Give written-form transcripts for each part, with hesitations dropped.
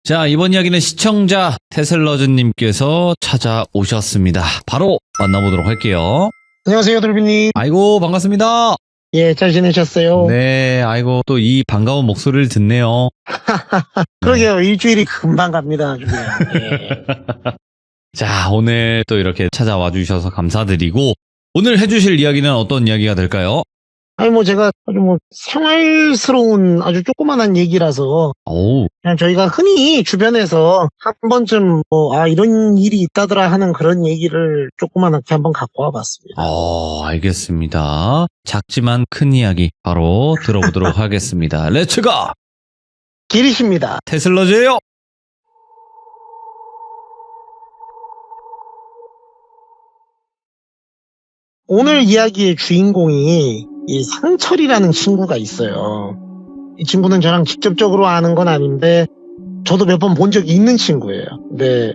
자, 이번 이야기는 시청자 테슬러즈님께서 찾아오셨습니다. 바로 만나보도록 할게요. 안녕하세요, 돌비님. 아이고, 반갑습니다. 예, 잘 지내셨어요? 네, 아이고, 또 이 반가운 목소리를 듣네요. 그러게요, 일주일이 금방 갑니다, 아주 그냥. 예. 자, 오늘 또 이렇게 찾아와 주셔서 감사드리고, 오늘 해주실 이야기는 어떤 이야기가 될까요? 아니, 제가 아주 생활스러운 아주 조그만한 얘기라서, 오, 그냥 저희가 흔히 주변에서 한 번쯤 이런 일이 있다더라 하는 그런 얘기를 조그만하게 한번 갖고 와봤습니다. 알겠습니다. 작지만 큰 이야기 바로 들어보도록 하겠습니다. 렛츠고! 길이십니다. 테슬러즈예요. 오늘 이야기의 주인공이 이 상철이라는 친구가 있어요. 이 친구는 저랑 직접적으로 아는 건 아닌데 저도 몇 번 본 적이 있는 친구예요. 근데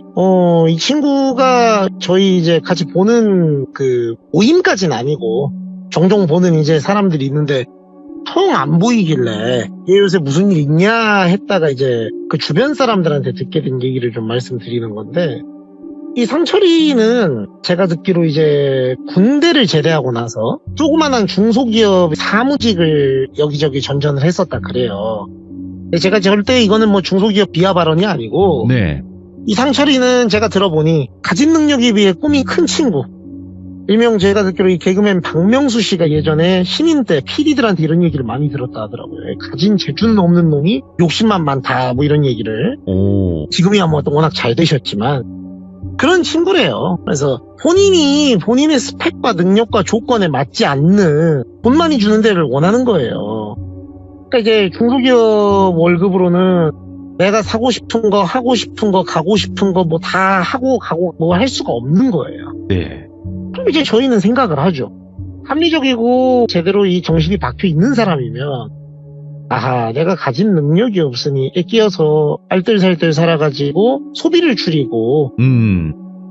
이 친구가 저희 이제 같이 보는 그 모임까지는 아니고 종종 보는 이제 사람들이 있는데 통 안 보이길래 얘 요새 무슨 일 있냐 했다가 이제 그 주변 사람들한테 듣게 된 얘기를 좀 말씀드리는 건데, 이 상철이는 제가 듣기로 이제 군대를 제대하고 나서 조그만한 중소기업 사무직을 여기저기 전전을 했었다 그래요. 근데 제가 절대 이거는 중소기업 비하 발언이 아니고, 네. 이 상철이는 제가 들어보니 가진 능력에 비해 꿈이 큰 친구. 일명 제가 듣기로 이 개그맨 박명수 씨가 예전에 신인 때 PD들한테 이런 얘기를 많이 들었다 하더라고요. 가진 재주는 없는 놈이 욕심만 많다 이런 얘기를. 지금이야 또 워낙 잘 되셨지만 그런 친구래요. 그래서 본인이 본인의 스펙과 능력과 조건에 맞지 않는 돈 많이 주는 데를 원하는 거예요. 그러니까 이제 중소기업 월급으로는 내가 사고 싶은 거, 하고 싶은 거, 가고 싶은 거 다 하고 가고 할 수가 없는 거예요. 네. 그럼 이제 저희는 생각을 하죠. 합리적이고 제대로 이 정신이 박혀 있는 사람이면, 아하, 내가 가진 능력이 없으니 애끼어서 알뜰살뜰 살아가지고 소비를 줄이고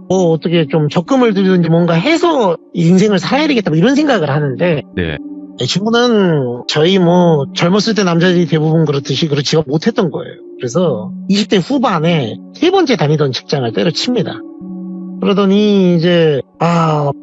어떻게 좀 적금을 들든지 뭔가 해서 인생을 살아야 되겠다 이런 생각을 하는데, 네. 이 친구는 저희 젊었을 때 남자들이 대부분 그렇듯이 그렇지가 못했던 거예요. 그래서 20대 후반에 세 번째 다니던 직장을 때려칩니다. 그러더니 이제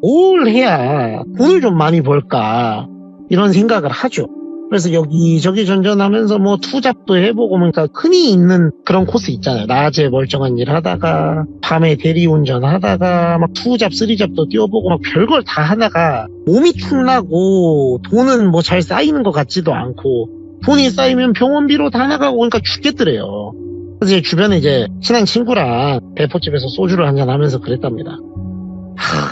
뭘 해야 돈을 좀 많이 벌까 이런 생각을 하죠. 그래서 여기저기 전전하면서 투잡도 해보고, 그러니까 흔히 있는 그런 코스 있잖아요. 낮에 멀쩡한 일 하다가 밤에 대리운전 하다가 투잡 쓰리잡도 뛰어보고 별걸 다 하다가 몸이 축나고 돈은 잘 쌓이는 것 같지도 않고, 돈이 쌓이면 병원비로 다 나가고 그러니까 죽겠더래요. 그래서 제 주변에 이제 친한 친구랑 대포집에서 소주를 한잔 하면서 그랬답니다.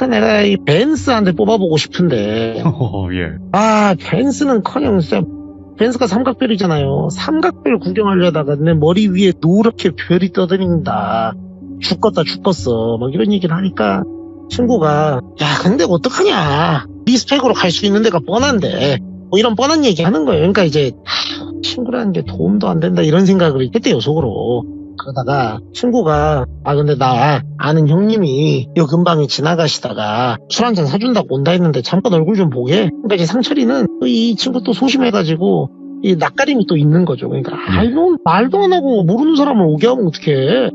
내가 이 벤츠 한 대 뽑아보고 싶은데, 예. 벤츠는커녕 벤츠가 삼각별이잖아요. 삼각별 구경하려다가 내 머리 위에 노랗게 별이 떠다닌다. 죽었어. 이런 얘기를 하니까 친구가, 야, 근데 어떡하냐. 네 스펙으로 갈 수 있는 데가 뻔한데. 이런 뻔한 얘기 하는 거예요. 그러니까 이제 친구라는 게 도움도 안 된다 이런 생각을 했대요, 속으로. 그러다가 친구가, 근데 나 아는 형님이 요 근방에 지나가시다가 술 한잔 사준다고 온다 했는데 잠깐 얼굴 좀 보게. 그러니까 이제 상철이는 이 친구 또 소심해가지고 이 낯가림이 또 있는 거죠. 그러니까 넌 말도 안 하고 모르는 사람을 오게 하면 어떡해.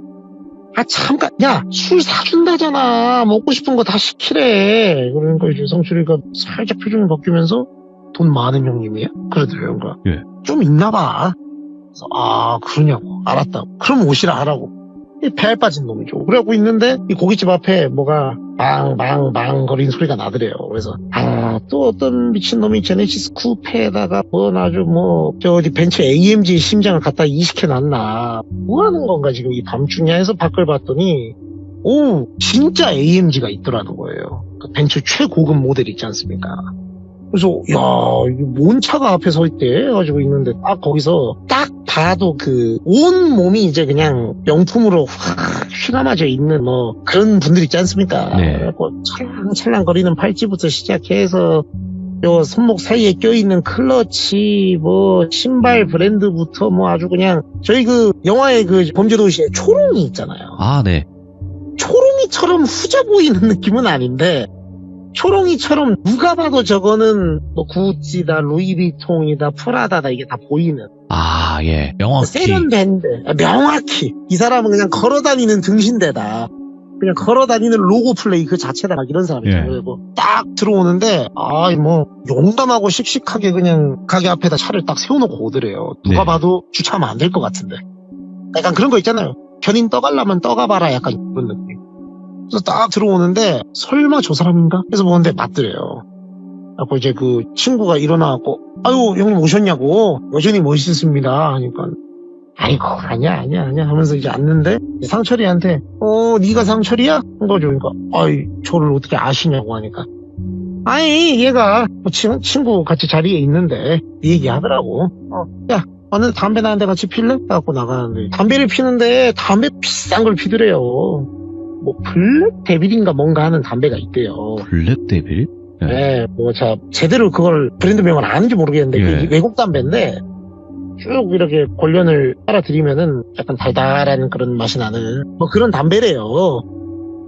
잠깐, 야, 술 사준다잖아. 먹고 싶은 거 다 시키래. 그러니까 이제 상철이가 살짝 표정이 바뀌면서, 돈 많은 형님이야? 그러더래요. 그러니까 예. 좀 있나 봐. 그래서 그러냐고. 알았다고. 그럼 오시라 하라고. 배알 빠진 놈이죠. 그러고 있는데 이 고깃집 앞에 뭐가 망 거리는 소리가 나더래요. 그래서 또 어떤 미친놈이 제네시스 쿠페에다가 아주 어디 벤츠 AMG 심장을 갖다 이식해놨나. 뭐 하는 건가 지금 이 밤중이야 해서 밖을 봤더니 진짜 AMG가 있더라는 거예요. 그 벤츠 최고급 모델 있지 않습니까? 그래서 이게 뭔 차가 앞에 서 있대 해가지고 있는데, 거기서 딱 봐도 온 몸이 이제 그냥 명품으로 확 휘감아져 있는 그런 분들 있지 않습니까? 네. 그래갖고 찰랑찰랑거리는 팔찌부터 시작해서 요 손목 사이에 껴있는 클러치 신발 브랜드부터 아주 그냥 저희 영화의 범죄도시의 초롱이 있잖아요. 네. 초롱이처럼 후져 보이는 느낌은 아닌데 초롱이처럼 누가 봐도 저거는 뭐 구찌다, 루이비통이다, 프라다다 이게 다 보이는. 아, 예. 명확히. 세련된데 명확히 이 사람은 그냥 걸어다니는 등신대다. 그냥 걸어다니는 로고 플레이 그 자체다 막 이런 사람이잖아요. 예. 딱 들어오는데 뭐 용감하고 씩씩하게 그냥 가게 앞에다 차를 딱 세워놓고 오더래요. 누가 네. 봐도 주차하면 안 될 것 같은데. 약간 그런 거 있잖아요. 견인 떠가려면 떠가봐라 약간 이런 느낌. 그래서 딱 들어오는데 설마 저 사람인가? 그래서 보는데 맞더래요. 그래서 이제 그 친구가 일어나갖고 아유 형님 오셨냐고 여전히 멋있습니다 하니까 아이고 아니야 하면서 이제 앉는데 상철이한테 네가 상철이야? 한 거죠. 그러니까 아이 저를 어떻게 아시냐고 하니까 아니 얘가 친구 같이 자리에 있는데 네 얘기하더라고. 야 오늘 담배 나는데 같이 필래? 해갖고 나가는데 담배를 피는데 담배 비싼 걸 피더래요. 뭐 블랙 데빌인가 뭔가 하는 담배가 있대요. 블랙 데빌? 네, 뭐 제대로 그걸 브랜드명을 아는지 모르겠는데 예. 그 외국 담배인데 쭉 이렇게 권련을 빨아들이면은 약간 달달한 그런 맛이 나는 뭐 그런 담배래요.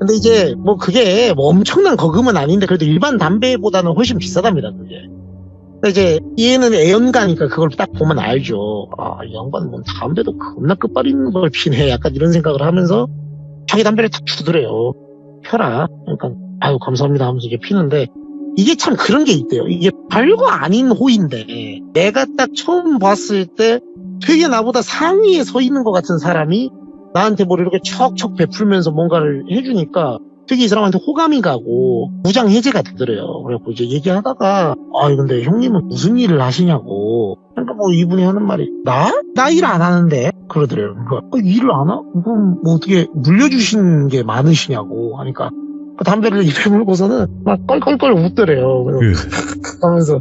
근데 이제 뭐 그게 뭐 엄청난 거금은 아닌데 그래도 일반 담배보다는 훨씬 비싸답니다 그게. 근데 이제 얘는 애연가니까 그걸 딱 보면 알죠. 아, 이 양반 뭐 담배도 겁나 끝발 있는 걸 피네 약간 이런 생각을 하면서 자기 담배를 탁 주더래요. 펴라. 그러니까 아유 감사합니다 하면서 이제 피는데 이게 참 그런 게 있대요. 이게 별거 아닌 호인데 내가 딱 처음 봤을 때 되게 나보다 상위에 서 있는 것 같은 사람이 나한테 뭘 이렇게 척척 베풀면서 뭔가를 해주니까 되게 이 사람한테 호감이 가고 무장 해제가 되더래요. 그래갖고 이제 얘기하다가 근데 형님은 무슨 일을 하시냐고. 그러니까 뭐 이분이 하는 말이 나 일 안 하는데 그러더래요. 그러니까 일을 안 하? 그럼 뭐 어떻게 물려주신 게 많으시냐고 하니까 그 담배를 입에 물고서는 막 껄껄껄 웃더래요. 하면서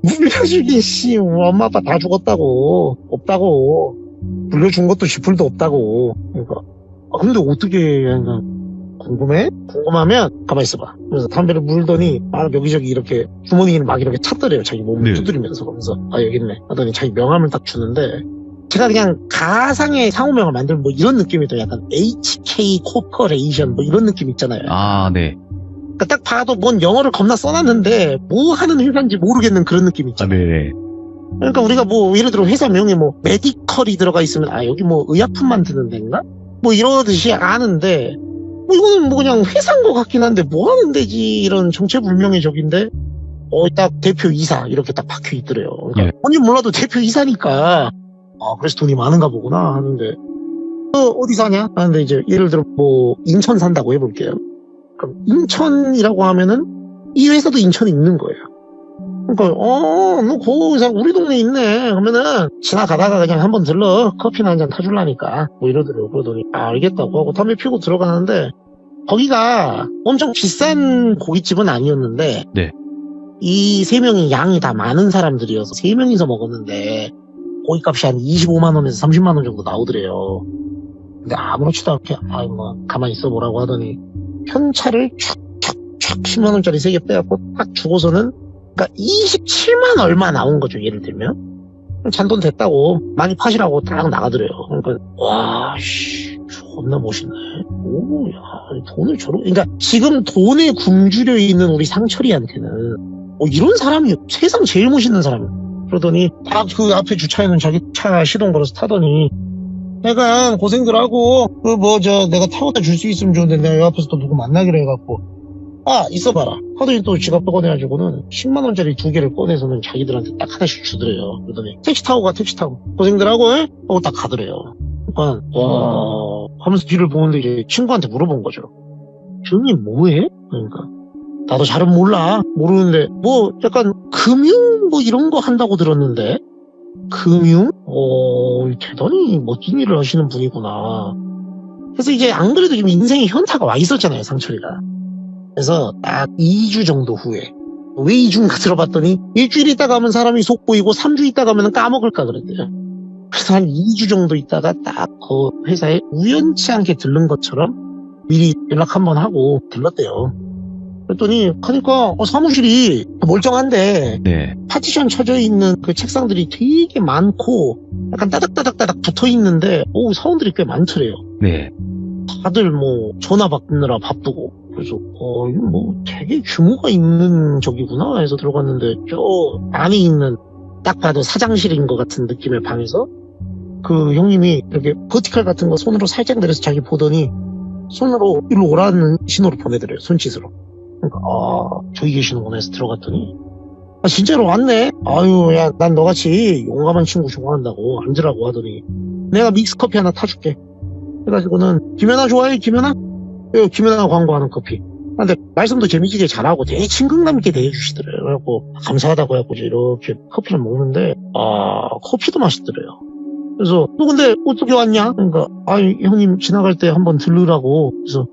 물려주긴 씨 엄마 아빠 다 죽었다고 없다고 물려준 것도 지풀도 없다고. 그러니까 근데 어떻게 그러니까 궁금해? 궁금하면 가만히 있어봐. 그래서 담배를 물더니 막 여기저기 이렇게 주머니를 막 이렇게 찾더래요. 자기 몸을 네. 두드리면서. 그러면서 여기 있네 하더니 자기 명함을 딱 주는데 제가 그냥 가상의 상호명을 만들면 뭐 이런 느낌이 더 약간 HK 코퍼레이션 뭐 이런 느낌 있잖아요. 아, 네. 그러니까 딱 봐도 뭔 영어를 겁나 써놨는데 뭐 하는 회사인지 모르겠는 그런 느낌 아, 있잖아요. 네네. 그러니까 우리가 뭐 예를 들어 회사 명에 뭐 메디컬이 들어가 있으면 여기 뭐 의약품 만드는 데인가? 뭐 이러듯이 아는데 뭐 이거는 뭐 그냥 회사인 것 같긴 한데 뭐 하는 데지 이런 정체불명의 적인데 딱 대표 이사 이렇게 딱 박혀 있더래요. 그러니까 예. 본인 몰라도 대표 이사니까 그래서 돈이 많은가 보구나 하는데 어디 사냐? 하는데 이제 예를 들어 뭐 인천 산다고 해볼게요. 그럼 인천이라고 하면은 이 회사도 인천에 있는 거예요. 그러니까 너 거기서 우리 동네에 있네 그러면은 지나가다가 그냥 한번 들러 커피나 한잔 타줄라니까 뭐 이러더래요. 그러더니 알겠다고 하고 담배 피우고 들어가는데 거기가 엄청 비싼 고깃집은 아니었는데 네. 이 세 명이 양이 다 많은 사람들이어서 세 명이서 먹었는데 고깃값이 한 25만 원에서 30만 원 정도 나오더래요. 근데 아무렇지도 않게 뭐 가만히 있어 보라고 하더니 편차를 촥촥촥 10만 원짜리 3개 빼갖고 딱 주고서는 그러니까 27만 얼마 나온 거죠. 예를 들면 잔돈 됐다고 많이 파시라고 딱 나가더래요. 그러니까 와씨 존나 멋있네. 오야 돈을 그러니까 지금 돈에 굶주려 있는 우리 상철이한테는 이런 사람이 세상 제일 멋있는 사람이야. 그러더니 딱 그 앞에 주차해놓은 자기 차 시동 걸어서 타더니 내가 고생들 하고 내가 타고다 줄 수 있으면 좋은데 내가 이 앞에서 또 누구 만나기로 해갖고 있어봐라 하더니 또 지갑 꺼내가지고는 10만원짜리 2개를 꺼내서는 자기들한테 딱 하나씩 주더래요. 그러더니 택시 타고 고생들 하고 딱 가더래요. 그러니까 와 하면서 뒤를 보는데 이제 친구한테 물어본 거죠. 형님 뭐해? 그러니까 나도 잘은 모르는데 뭐 약간 금융 뭐 이런 거 한다고 들었는데 금융? 대단히 멋진 일을 하시는 분이구나. 그래서 이제 안 그래도 지금 인생에 현타가 와 있었잖아요 상철이가. 그래서 딱 2주 정도 후에 왜 2주인가 들어봤더니 일주일 있다가 하면 사람이 속 보이고 3주 있다가 하면 까먹을까 그랬대요. 그래서 한 2주 정도 있다가 딱 그 회사에 우연치 않게 들른 것처럼 미리 연락 한번 하고 들렀대요. 그랬더니 가니까 사무실이 멀쩡한데 네. 파티션 쳐져 있는 그 책상들이 되게 많고 약간 따닥따닥 붙어 있는데 사원들이 꽤 많더래요. 네. 다들 뭐 전화 받느라 바쁘고 그래서 이거 뭐 되게 규모가 있는 저기구나 해서 들어갔는데 저 안에 있는 딱 봐도 사장실인 것 같은 느낌의 방에서 그 형님이 이렇게 버티칼 같은 거 손으로 살짝 내려서 자기 보더니 손으로 일로 오라는 신호를 보내더래요. 손짓으로. 그러니까 저기 계시는구나 해서 들어갔더니 진짜로 왔네. 아유 야 난 너같이 용감한 친구 좋아한다고 앉으라고 하더니 내가 믹스커피 하나 타줄게 해가지고는 김연아 좋아해 김연아? 김연아 광고하는 커피. 근데 말씀도 재미지게 잘하고 되게 친근감 있게 대해주시더래요. 그래갖고 감사하다고 해갖고 이렇게 커피를 먹는데 커피도 맛있더래요. 그래서 너 근데 어떻게 왔냐? 그러니까 형님 지나갈 때 한번 들르라고. 그래서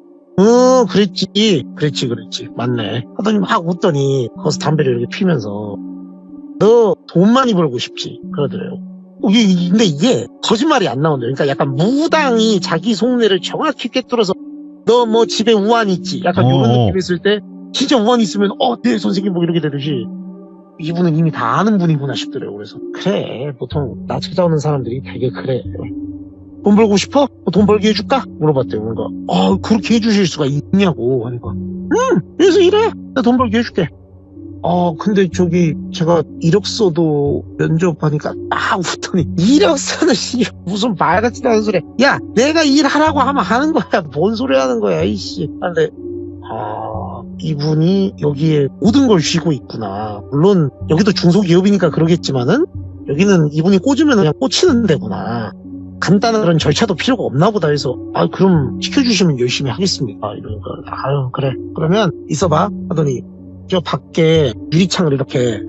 그랬지 맞네 하더니 막 웃더니 거기서 담배를 이렇게 피면서 너 돈 많이 벌고 싶지 그러더래요. 근데 이게 거짓말이 안 나온대요. 그러니까 약간 무당이 자기 속내를 정확히 꿰뚫어서 너 뭐 집에 우환 있지? 약간 이런 느낌 있을 때 진짜 우환 있으면 네 선생님 뭐 이렇게 되듯이 이분은 이미 다 아는 분이구나 싶더래요. 그래서 그래 보통 나 찾아오는 사람들이 되게 그래. 돈 벌고 싶어? 돈 벌게 해줄까? 물어봤대요. 그러니까 그렇게 해주실 수가 있냐고 하니까 그래서 이래 나 돈 벌게 해줄게. 근데 저기 제가 이력서도 면접하니까 웃더니 이력서는 무슨 말 같지도 않은 소리. 야 내가 일하라고 하면 하는 거야. 뭔 소리 하는 거야 이씨. 근데 이분이 여기에 모든 걸 쥐고 있구나. 물론 여기도 중소기업이니까 그러겠지만은 여기는 이분이 꽂으면 그냥 꽂히는 데구나. 간단한 그런 절차도 필요가 없나 보다 해서 그럼 시켜주시면 열심히 하겠습니다. 이러니까 그래 그러면 있어봐 하더니 저 밖에 유리창을 이렇게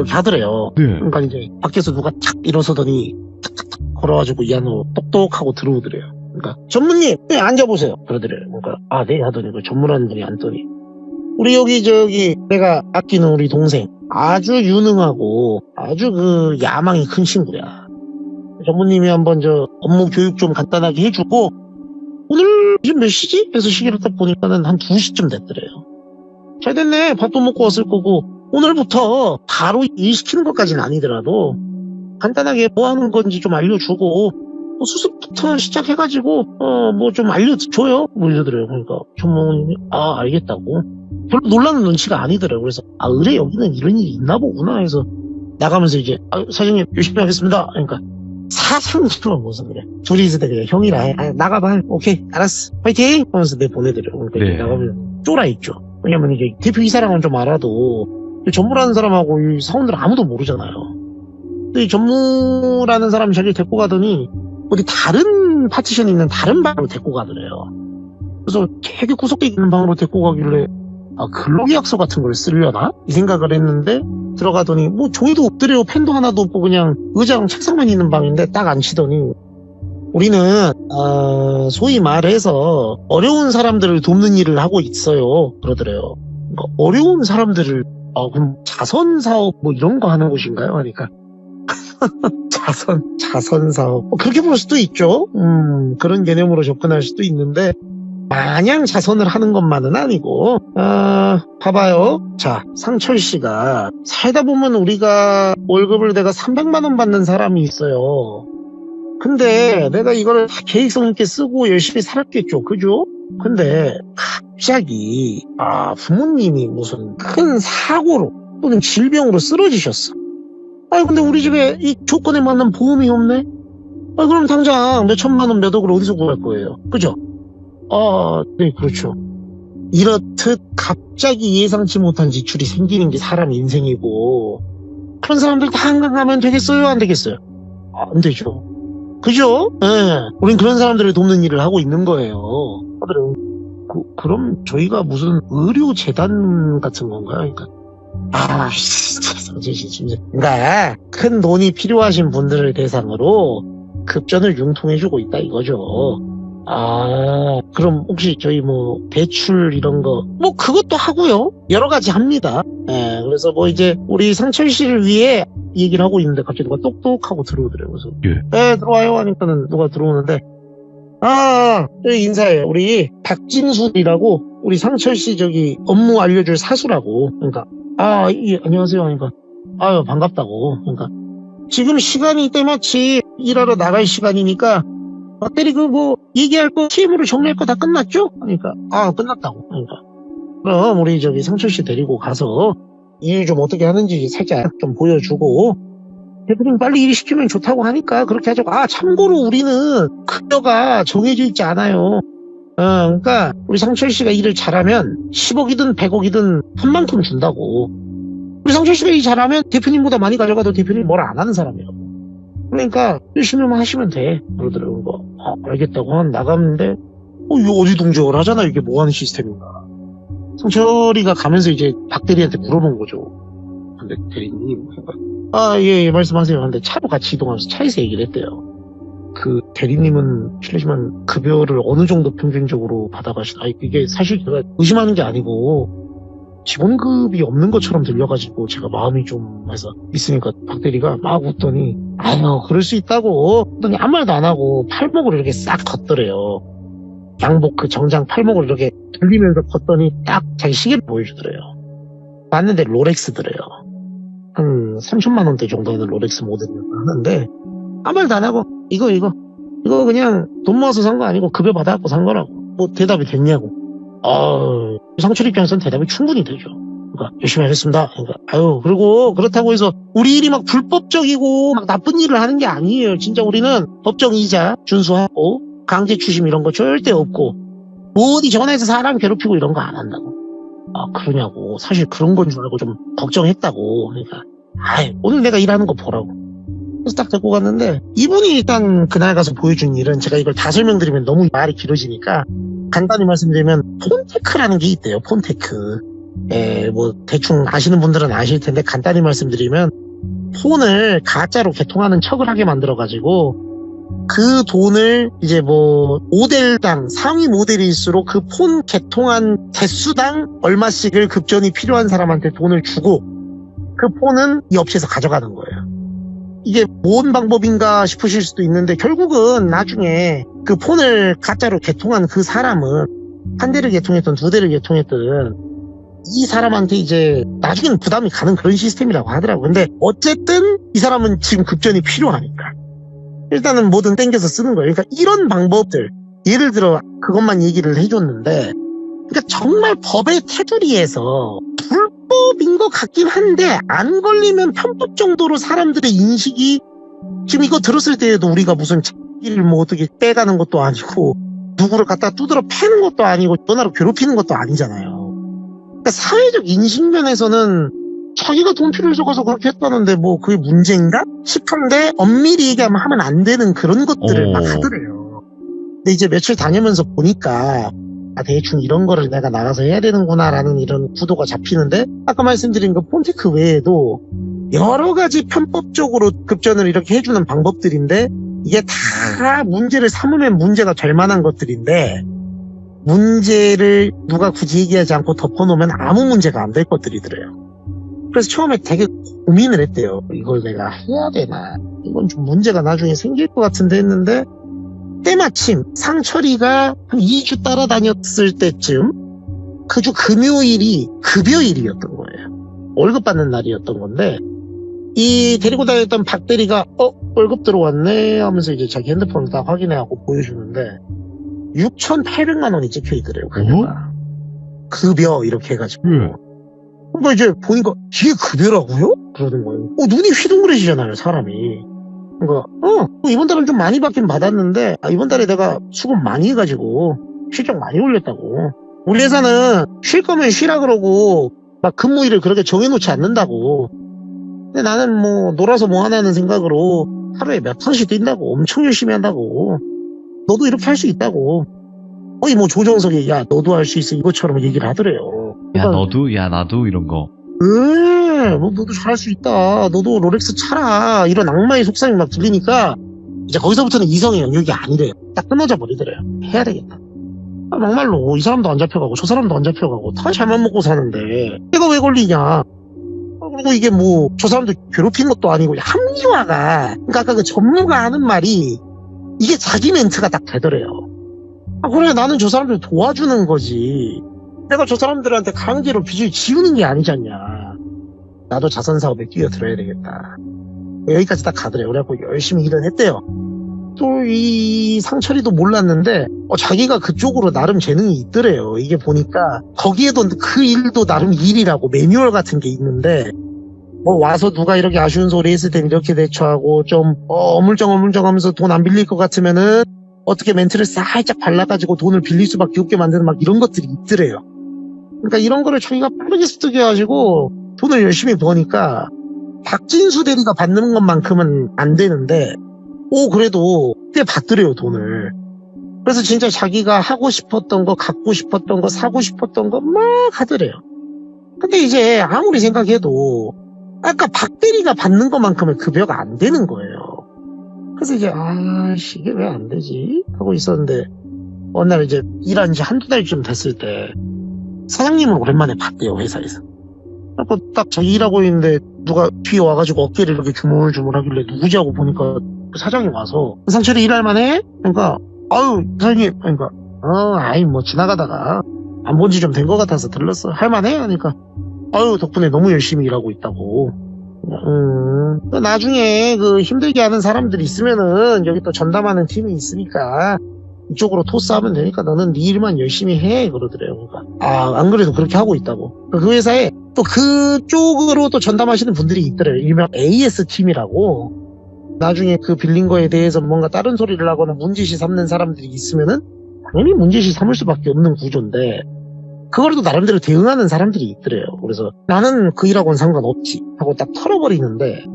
하더래요. 네. 그러니까 이제 밖에서 누가 탁 일어서더니 탁탁탁 걸어가지고 이 안으로 똑똑하고 들어오더래요. 그러니까 전무님 앉아보세요 그러더래요. 그러니까 네 하더니 그 전무라는 분이 앉더니 우리 여기 내가 아끼는 우리 동생 아주 유능하고 아주 그 야망이 큰 친구야. 전무님이 한번 업무 교육 좀 간단하게 해주고 오늘 지금 몇 시지? 해서 시계를 딱 보니까는 한 2시쯤 됐더래요. 잘 됐네. 밥도 먹고 왔을 거고 오늘부터 바로 일 시키는 것까지는 아니더라도 간단하게 뭐 하는 건지 좀 알려주고 수습부터 시작해가지고 뭐 좀 알려줘요. 뭐 이러더래요. 그러니까 전무님이 알겠다고. 별로 놀라는 눈치가 아니더래요. 그래서 의뢰 여기는 이런 일이 있나 보구나 해서 나가면서 이제 사장님 열심히 하겠습니다. 그러니까 사장님은 무슨 그래. 둘이 있을 때 그냥 형이라 나가봐. 오케이 알았어 파이팅 하면서 보내드려요. 그러니까 네. 나가면 쫄아 있죠. 왜냐면 이게 대표 이사랑은 좀 알아도 전무라는 사람하고 이 사원들 아무도 모르잖아요. 근데 이 전무라는 사람이 자기를 데리고 가더니 어디 다른 파티션이 있는 다른 방으로 데리고 가더래요. 그래서 되게 구석에 있는 방으로 데리고 가길래 근로계약서 같은 걸 쓰려나? 이 생각을 했는데 들어가더니 뭐 종이도 없더래요. 펜도 하나도 없고 그냥 의자랑 책상만 있는 방인데 딱 앉히더니 우리는 소위 말해서 어려운 사람들을 돕는 일을 하고 있어요. 그러더래요. 그러니까 어려운 사람들을 그럼 자선사업 뭐 이런 거 하는 곳인가요? 하니까 자선사업 그렇게 볼 수도 있죠. 그런 개념으로 접근할 수도 있는데 마냥 자선을 하는 것만은 아니고 봐봐요. 자 상철 씨가 살다 보면 우리가 월급을 내가 300만 원 받는 사람이 있어요. 근데 내가 이거를 다 계획성 있게 쓰고 열심히 살았겠죠. 그죠? 근데 갑자기 부모님이 무슨 큰 사고로 또는 질병으로 쓰러지셨어. 근데 우리 집에 이 조건에 맞는 보험이 없네? 그럼 당장 몇 천만 원 몇 억을 어디서 구할 거예요? 그죠? 네, 그렇죠. 이렇듯 갑자기 예상치 못한 지출이 생기는 게 사람 인생이고, 그런 사람들 다 한강하면 되겠어요? 안 되겠어요? 안 되죠. 그죠? 예. 우린 그런 사람들을 돕는 일을 하고 있는 거예요. 그럼 저희가 무슨 의료재단 같은 건가요? 그러니까. 진짜. 그러니까 큰 돈이 필요하신 분들을 대상으로 급전을 융통해주고 있다 이거죠. 그럼 혹시 저희 뭐 대출 이런 거 뭐 그것도 하고요. 여러 가지 합니다. 그래서 뭐 이제 우리 상철 씨를 위해 얘기를 하고 있는데 갑자기 누가 똑똑하고 들어오더래요. 그래서 들어와요 하니까는 누가 들어오는데 여기 인사해요. 우리 박진수이라고 우리 상철 씨 저기 업무 알려줄 사수라고. 그러니까 예, 안녕하세요 하니까 반갑다고. 그러니까 지금 시간이 때마치 일하러 나갈 시간이니까 배터리 뭐 얘기할 거 TM으로 정리할 거 다 끝났죠? 그러니까 끝났다고. 그러니까 그럼 우리 저기 상철 씨 데리고 가서 일 좀 어떻게 하는지 살짝 좀 보여주고 대표님 빨리 일 시키면 좋다고 하니까 그렇게 하자고. 아, 참고로 우리는 급여가 정해져 있지 않아요. 그러니까 우리 상철 씨가 일을 잘하면 10억이든 100억이든 한 만큼 준다고. 우리 상철 씨가 일 잘하면 대표님보다 많이 가져가도 대표님 뭘 안 하는 사람이라고. 그러니까 열심히만 하시면 돼. 그러더라고. 알겠다고 한 나갔는데 이거 어디 동정을 하잖아. 이게 뭐 하는 시스템인가. 상철이가 가면서 이제 박 대리한테 물어본 거죠. 근데 대리님, 예, 말씀하세요. 근데 차로 같이 이동하면서 차에서 얘기를 했대요. 그 대리님은 실례지만 급여를 어느 정도 평균적으로 받아가시나? 이게 사실 제가 의심하는 게 아니고 지원급이 없는 것처럼 들려가지고 제가 마음이 좀 해서 있으니까 박 대리가 막 웃더니 아유 그럴 수 있다고 그랬더니 아무 말도 안 하고 팔목을 이렇게 싹 걷더래요. 양복 그 정장 팔목을 이렇게 돌리면서 걷더니 딱 자기 시계를 보여주더래요. 봤는데 롤렉스더래요. 한 3천만 원대 정도 하는 롤렉스 모델을 하는데 아무 말도 안 하고 이거 그냥 돈 모아서 산 거 아니고 급여 받아갖고 산 거라고. 뭐 대답이 됐냐고. 상철 입장에서는 대답이 충분히 되죠. 그러니까 열심히 하겠습니다. 그러니까 그리고 그렇다고 해서 우리 일이 막 불법적이고 막 나쁜 일을 하는 게 아니에요. 진짜 우리는 법정 이자 준수하고 강제 추심 이런 거 절대 없고 뭐 어디 전화해서 사람 괴롭히고 이런 거 안 한다고. 그러냐고. 사실 그런 건 줄 알고 좀 걱정했다고. 그러니까 오늘 내가 일하는 거 보라고. 그래서 딱 데리고 갔는데 이분이 일단 그날 가서 보여준 일은 제가 이걸 다 설명드리면 너무 말이 길어지니까 간단히 말씀드리면 폰테크라는 게 있대요. 폰테크. 뭐 대충 아시는 분들은 아실 텐데 간단히 말씀드리면 폰을 가짜로 개통하는 척을 하게 만들어가지고 그 돈을 이제 뭐 모델당 상위 모델일수록 그 폰 개통한 대수당 얼마씩을 급전이 필요한 사람한테 돈을 주고 그 폰은 이 업체에서 가져가는 거예요. 이게 뭔 방법인가 싶으실 수도 있는데 결국은 나중에 그 폰을 가짜로 개통한 그 사람은 한 대를 개통했든 두 대를 개통했든 이 사람한테 이제 나중에는 부담이 가는 그런 시스템이라고 하더라고요. 근데 어쨌든 이 사람은 지금 급전이 필요하니까 일단은 뭐든 땡겨서 쓰는 거예요. 그러니까 이런 방법들 예를 들어 그것만 얘기를 해줬는데 그러니까 정말 법의 테두리에서 불법인 것 같긴 한데 안 걸리면 편법 정도로 사람들의 인식이 지금 이거 들었을 때에도 우리가 무슨 자기를 뭐 어떻게 빼가는 것도 아니고 누구를 갖다 두드러 패는 것도 아니고 전화로 괴롭히는 것도 아니잖아요. 그러니까 사회적 인식 면에서는 자기가 돈 필요해서 가서 그렇게 했다는데 뭐 그게 문제인가 싶은데 엄밀히 얘기하면 하면 안 되는 그런 것들을 막 하더래요. 근데 이제 며칠 다니면서 보니까 대충 이런 거를 내가 나가서 해야 되는구나라는 이런 구도가 잡히는데 아까 말씀드린 그 폰테크 외에도 여러 가지 편법적으로 급전을 이렇게 해주는 방법들인데 이게 다 문제를 삼으면 문제가 될 만한 것들인데 문제를 누가 굳이 얘기하지 않고 덮어놓으면 아무 문제가 안 될 것들이더래요. 그래서 처음에 되게 고민을 했대요. 이걸 내가 해야 되나? 이건 좀 문제가 나중에 생길 것 같은데 했는데 때마침 상철이가 한 2주 따라다녔을 때쯤 그 주 금요일이 급여일이었던 거예요. 월급 받는 날이었던 건데 이 데리고 다녔던 박 대리가 월급 들어왔네 하면서 이제 자기 핸드폰을 다 확인해갖고 보여주는데 6,800만 원이 찍혀있더래요. 급여 이렇게 해가지고 그러니까 이제 보니까 이게 급여라고요? 그러는 거예요. 눈이 휘둥그레지잖아요 사람이. 그러니까 이번 달은 좀 많이 받긴 받았는데 이번 달에 내가 수급 많이 해가지고 실적 많이 올렸다고. 우리 회사는 쉴 거면 쉬라 그러고 막 근무일을 그렇게 정해놓지 않는다고. 근데 나는 뭐 놀아서 뭐 하나는 생각으로 하루에 몇 턴씩 뛴다고. 엄청 열심히 한다고. 너도 이렇게 할 수 있다고. 거의 뭐 조정석이 야 너도 할 수 있어 이것처럼 얘기를 하더래요. 야 너도 야 나도 이런 거. 너도 잘할 수 있다. 너도 롤렉스 차라. 이런 악마의 속삭임이 막 들리니까 이제 거기서부터는 이성의 영역이 아니래요. 딱 끊어져 버리더래요. 해야 되겠다. 막말로 이 사람도 안 잡혀가고 저 사람도 안 잡혀가고 다 잘만 먹고 사는데 내가 왜 걸리냐. 그리고 이게 뭐 저 사람도 괴롭히는 것도 아니고 합리화가 그러니까 아까 그 전무가 하는 말이 이게 자기 멘트가 딱 되더래요. 그래 나는 저 사람들 도와주는 거지. 내가 저 사람들한테 강제로 빚을 지우는 게 아니잖냐. 나도 자선사업에 뛰어들어야 되겠다. 여기까지 딱 가더래요. 그래갖고 열심히 일을 했대요. 또 이 상철이도 몰랐는데 자기가 그쪽으로 나름 재능이 있더래요. 이게 보니까 거기에도 그 일도 나름 일이라고 매뉴얼 같은 게 있는데 뭐 와서 누가 이렇게 아쉬운 소리 했을 땐 이렇게 대처하고 좀 어물쩡 하면서 돈 안 빌릴 것 같으면은 어떻게 멘트를 살짝 발라가지고 돈을 빌릴 수밖에 없게 만드는 막 이런 것들이 있더래요. 그러니까 이런 거를 자기가 빠르게 습득해가지고 돈을 열심히 버니까 박진수 대리가 받는 것만큼은 안 되는데 그래도 꽤 받더래요 돈을. 그래서 진짜 자기가 하고 싶었던 거, 갖고 싶었던 거, 사고 싶었던 거 막 하더래요. 근데 이제 아무리 생각해도 아까 박 대리가 받는 것만큼은 급여가 안 되는 거예요. 그래서 이제 이게 왜 안 되지? 하고 있었는데 어느 날 이제 일한 지 한두 달쯤 됐을 때 사장님을 오랜만에 봤대요, 회사에서. 그래서 딱 자기 일하고 있는데 누가 뒤에 와가지고 어깨를 이렇게 주물주물 하길래 누구지 하고 보니까 사장이 와서 상철이 일할 만해? 그러니까 사장님 그러니까 뭐 지나가다가 안 본 지 좀 된 것 같아서 들렀어. 할만해? 하니까 덕분에 너무 열심히 일하고 있다고. 나중에 그 힘들게 하는 사람들이 있으면은 여기 또 전담하는 팀이 있으니까 이쪽으로 토스하면 되니까 너는 네 일만 열심히 해 그러더래요. 그러니까 안 그래도 그렇게 하고 있다고. 그 회사에 또 그쪽으로 또 전담하시는 분들이 있더래요. 일명 AS 팀이라고. 나중에 그 빌린 거에 대해서 뭔가 다른 소리를 하거나 문제시 삼는 사람들이 있으면은 당연히 문제시 삼을 수밖에 없는 구조인데 그걸 또 나름대로 대응하는 사람들이 있더래요. 그래서 나는 그 일하고는 상관없지 하고 딱 털어버리는데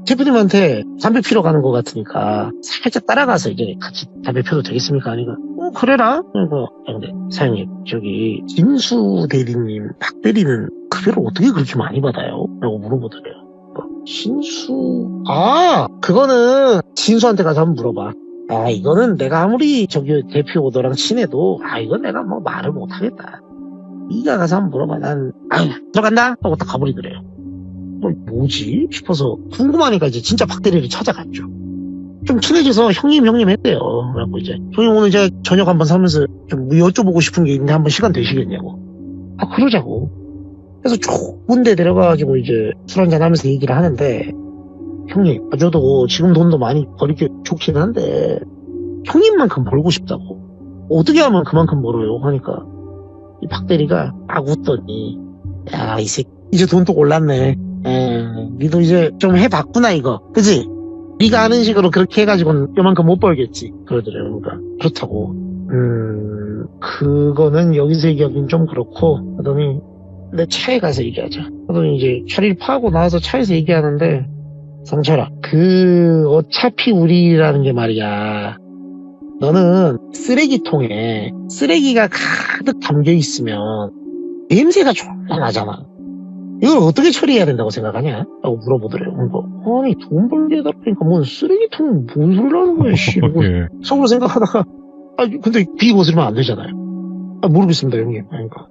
대표님한테 담배 피러 가는 것 같으니까 살짝 따라가서 이제 같이 담배 펴도 되겠습니까? 하니까 그래라. 근데 사장님 저기 진수 대리님, 박 대리는 급여를 어떻게 그렇게 많이 받아요? 라고 물어보더래요. 진수 그거는 진수한테 가서 한번 물어봐. 이거는 내가 아무리 저기 대표 오더랑 친해도 이건 내가 뭐 말을 못하겠다. 네가 가서 한번 물어봐. 난 들어간다 하고 딱 가버리더래요. 뭐지 싶어서 궁금하니까 이제 진짜 박 대리를 찾아갔죠. 좀 친해져서 형님 했대요. 그래갖고 이제 형님 오늘 제가 저녁 한번 사면서 좀 여쭤보고 싶은 게 있는데 한번 시간 되시겠냐고. 그러자고. 그래서 좋은 데 내려가가지고 이제 술 한잔 하면서 얘기를 하는데 형님 저도 지금 돈도 많이 벌기 좋긴 한데 형님만큼 벌고 싶다고. 어떻게 하면 그만큼 벌어요? 하니까 이 박 대리가 웃더니 이 새끼 이제 돈 또 올랐네. 니도 이제 좀 해봤구나 이거. 그지? 네가 하는 식으로 그렇게 해가지고는 요만큼 못 벌겠지. 그러더래요. 그러니까 그렇다고. 그거는 여기서 얘기하기는 좀 그렇고 하더니 내 차에 가서 얘기하자. 하더니 이제 자리를 파고 나와서 차에서 얘기하는데 상철아 어차피 우리라는 게 말이야. 너는 쓰레기통에 쓰레기가 가득 담겨 있으면 냄새가 존나 나잖아. 이걸 어떻게 처리해야 된다고 생각하냐? 라고 물어보더래요. 아니 돈 벌게 해달라니까 뭔 쓰레기통은 뭔 소리를 하는 거야 씨. 속으로 생각하다가 근데 비 거스르면 안 되잖아요. 모르겠습니다 형님. 그러니까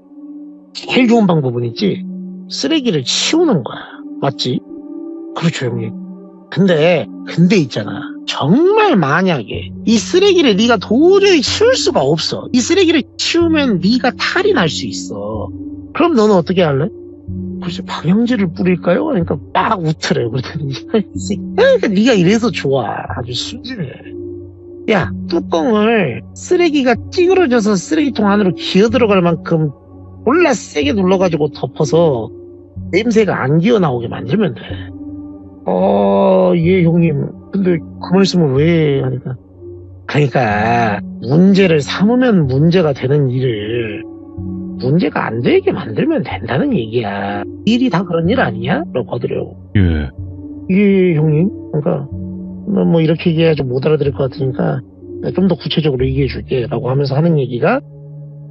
제일 좋은 방법은 있지 쓰레기를 치우는 거야. 맞지? 그렇죠 형님. 근데 있잖아. 정말 만약에 이 쓰레기를 네가 도저히 치울 수가 없어. 이 쓰레기를 치우면 네가 탈이 날 수 있어. 그럼 너는 어떻게 할래? 글쎄 방향제를 뿌릴까요? 그러니까 막 웃더래요. 그랬더니 그러니까 네가 이래서 좋아. 아주 순진해. 야 뚜껑을 쓰레기가 찌그러져서 쓰레기통 안으로 기어들어갈 만큼 몰라 세게 눌러가지고 덮어서 냄새가 안 기어나오게 만들면 돼. 예 형님. 근데 그 말씀을 왜 하니까 그러니까 문제를 삼으면 문제가 되는 일을 문제가 안 되게 만들면 된다는 얘기야. 일이 다 그런 일 아니야? 라고 하더래요. 예 형님. 그러니까 뭐 이렇게 얘기해야지 못 알아들을 것 같으니까 좀 더 구체적으로 얘기해 줄게 라고 하면서 하는 얘기가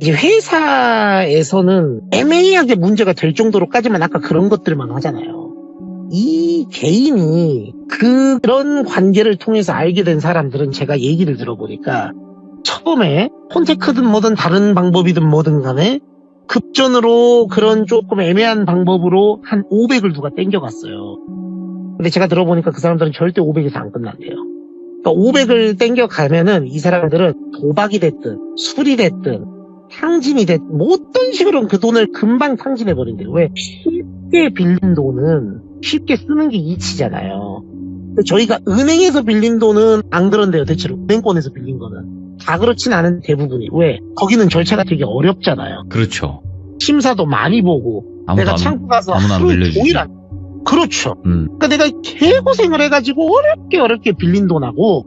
이제 회사에서는 애매하게 문제가 될 정도로까지만 아까 그런 것들만 하잖아요. 이 개인이 그런 관계를 통해서 알게 된 사람들은 제가 얘기를 들어보니까 처음에 콘테크든 뭐든 다른 방법이든 뭐든 간에 급전으로 그런 조금 애매한 방법으로 한 500을 누가 땡겨갔어요. 근데 제가 들어보니까 그 사람들은 절대 500에서 안 끝난대요. 그러니까 500을 땡겨가면은 이 사람들은 도박이 됐든 술이 됐든 탕진이 됐든 뭐 어떤 식으로는 그 돈을 금방 탕진해버린대요. 왜? 쉽게 빌린 돈은 쉽게 쓰는 게 이치잖아요. 근데 저희가 은행에서 빌린 돈은 안 그런데요. 대체로 은행권에서 빌린 거는 다 그렇진 않은 대부분이. 왜? 거기는 절차가 되게 어렵잖아요. 그렇죠. 심사도 많이 보고 내가 창구 가서 아무나 안 하루 빌려주지. 종일 그렇죠. 그러니까 내가 개고생을 해가지고 어렵게 빌린 돈하고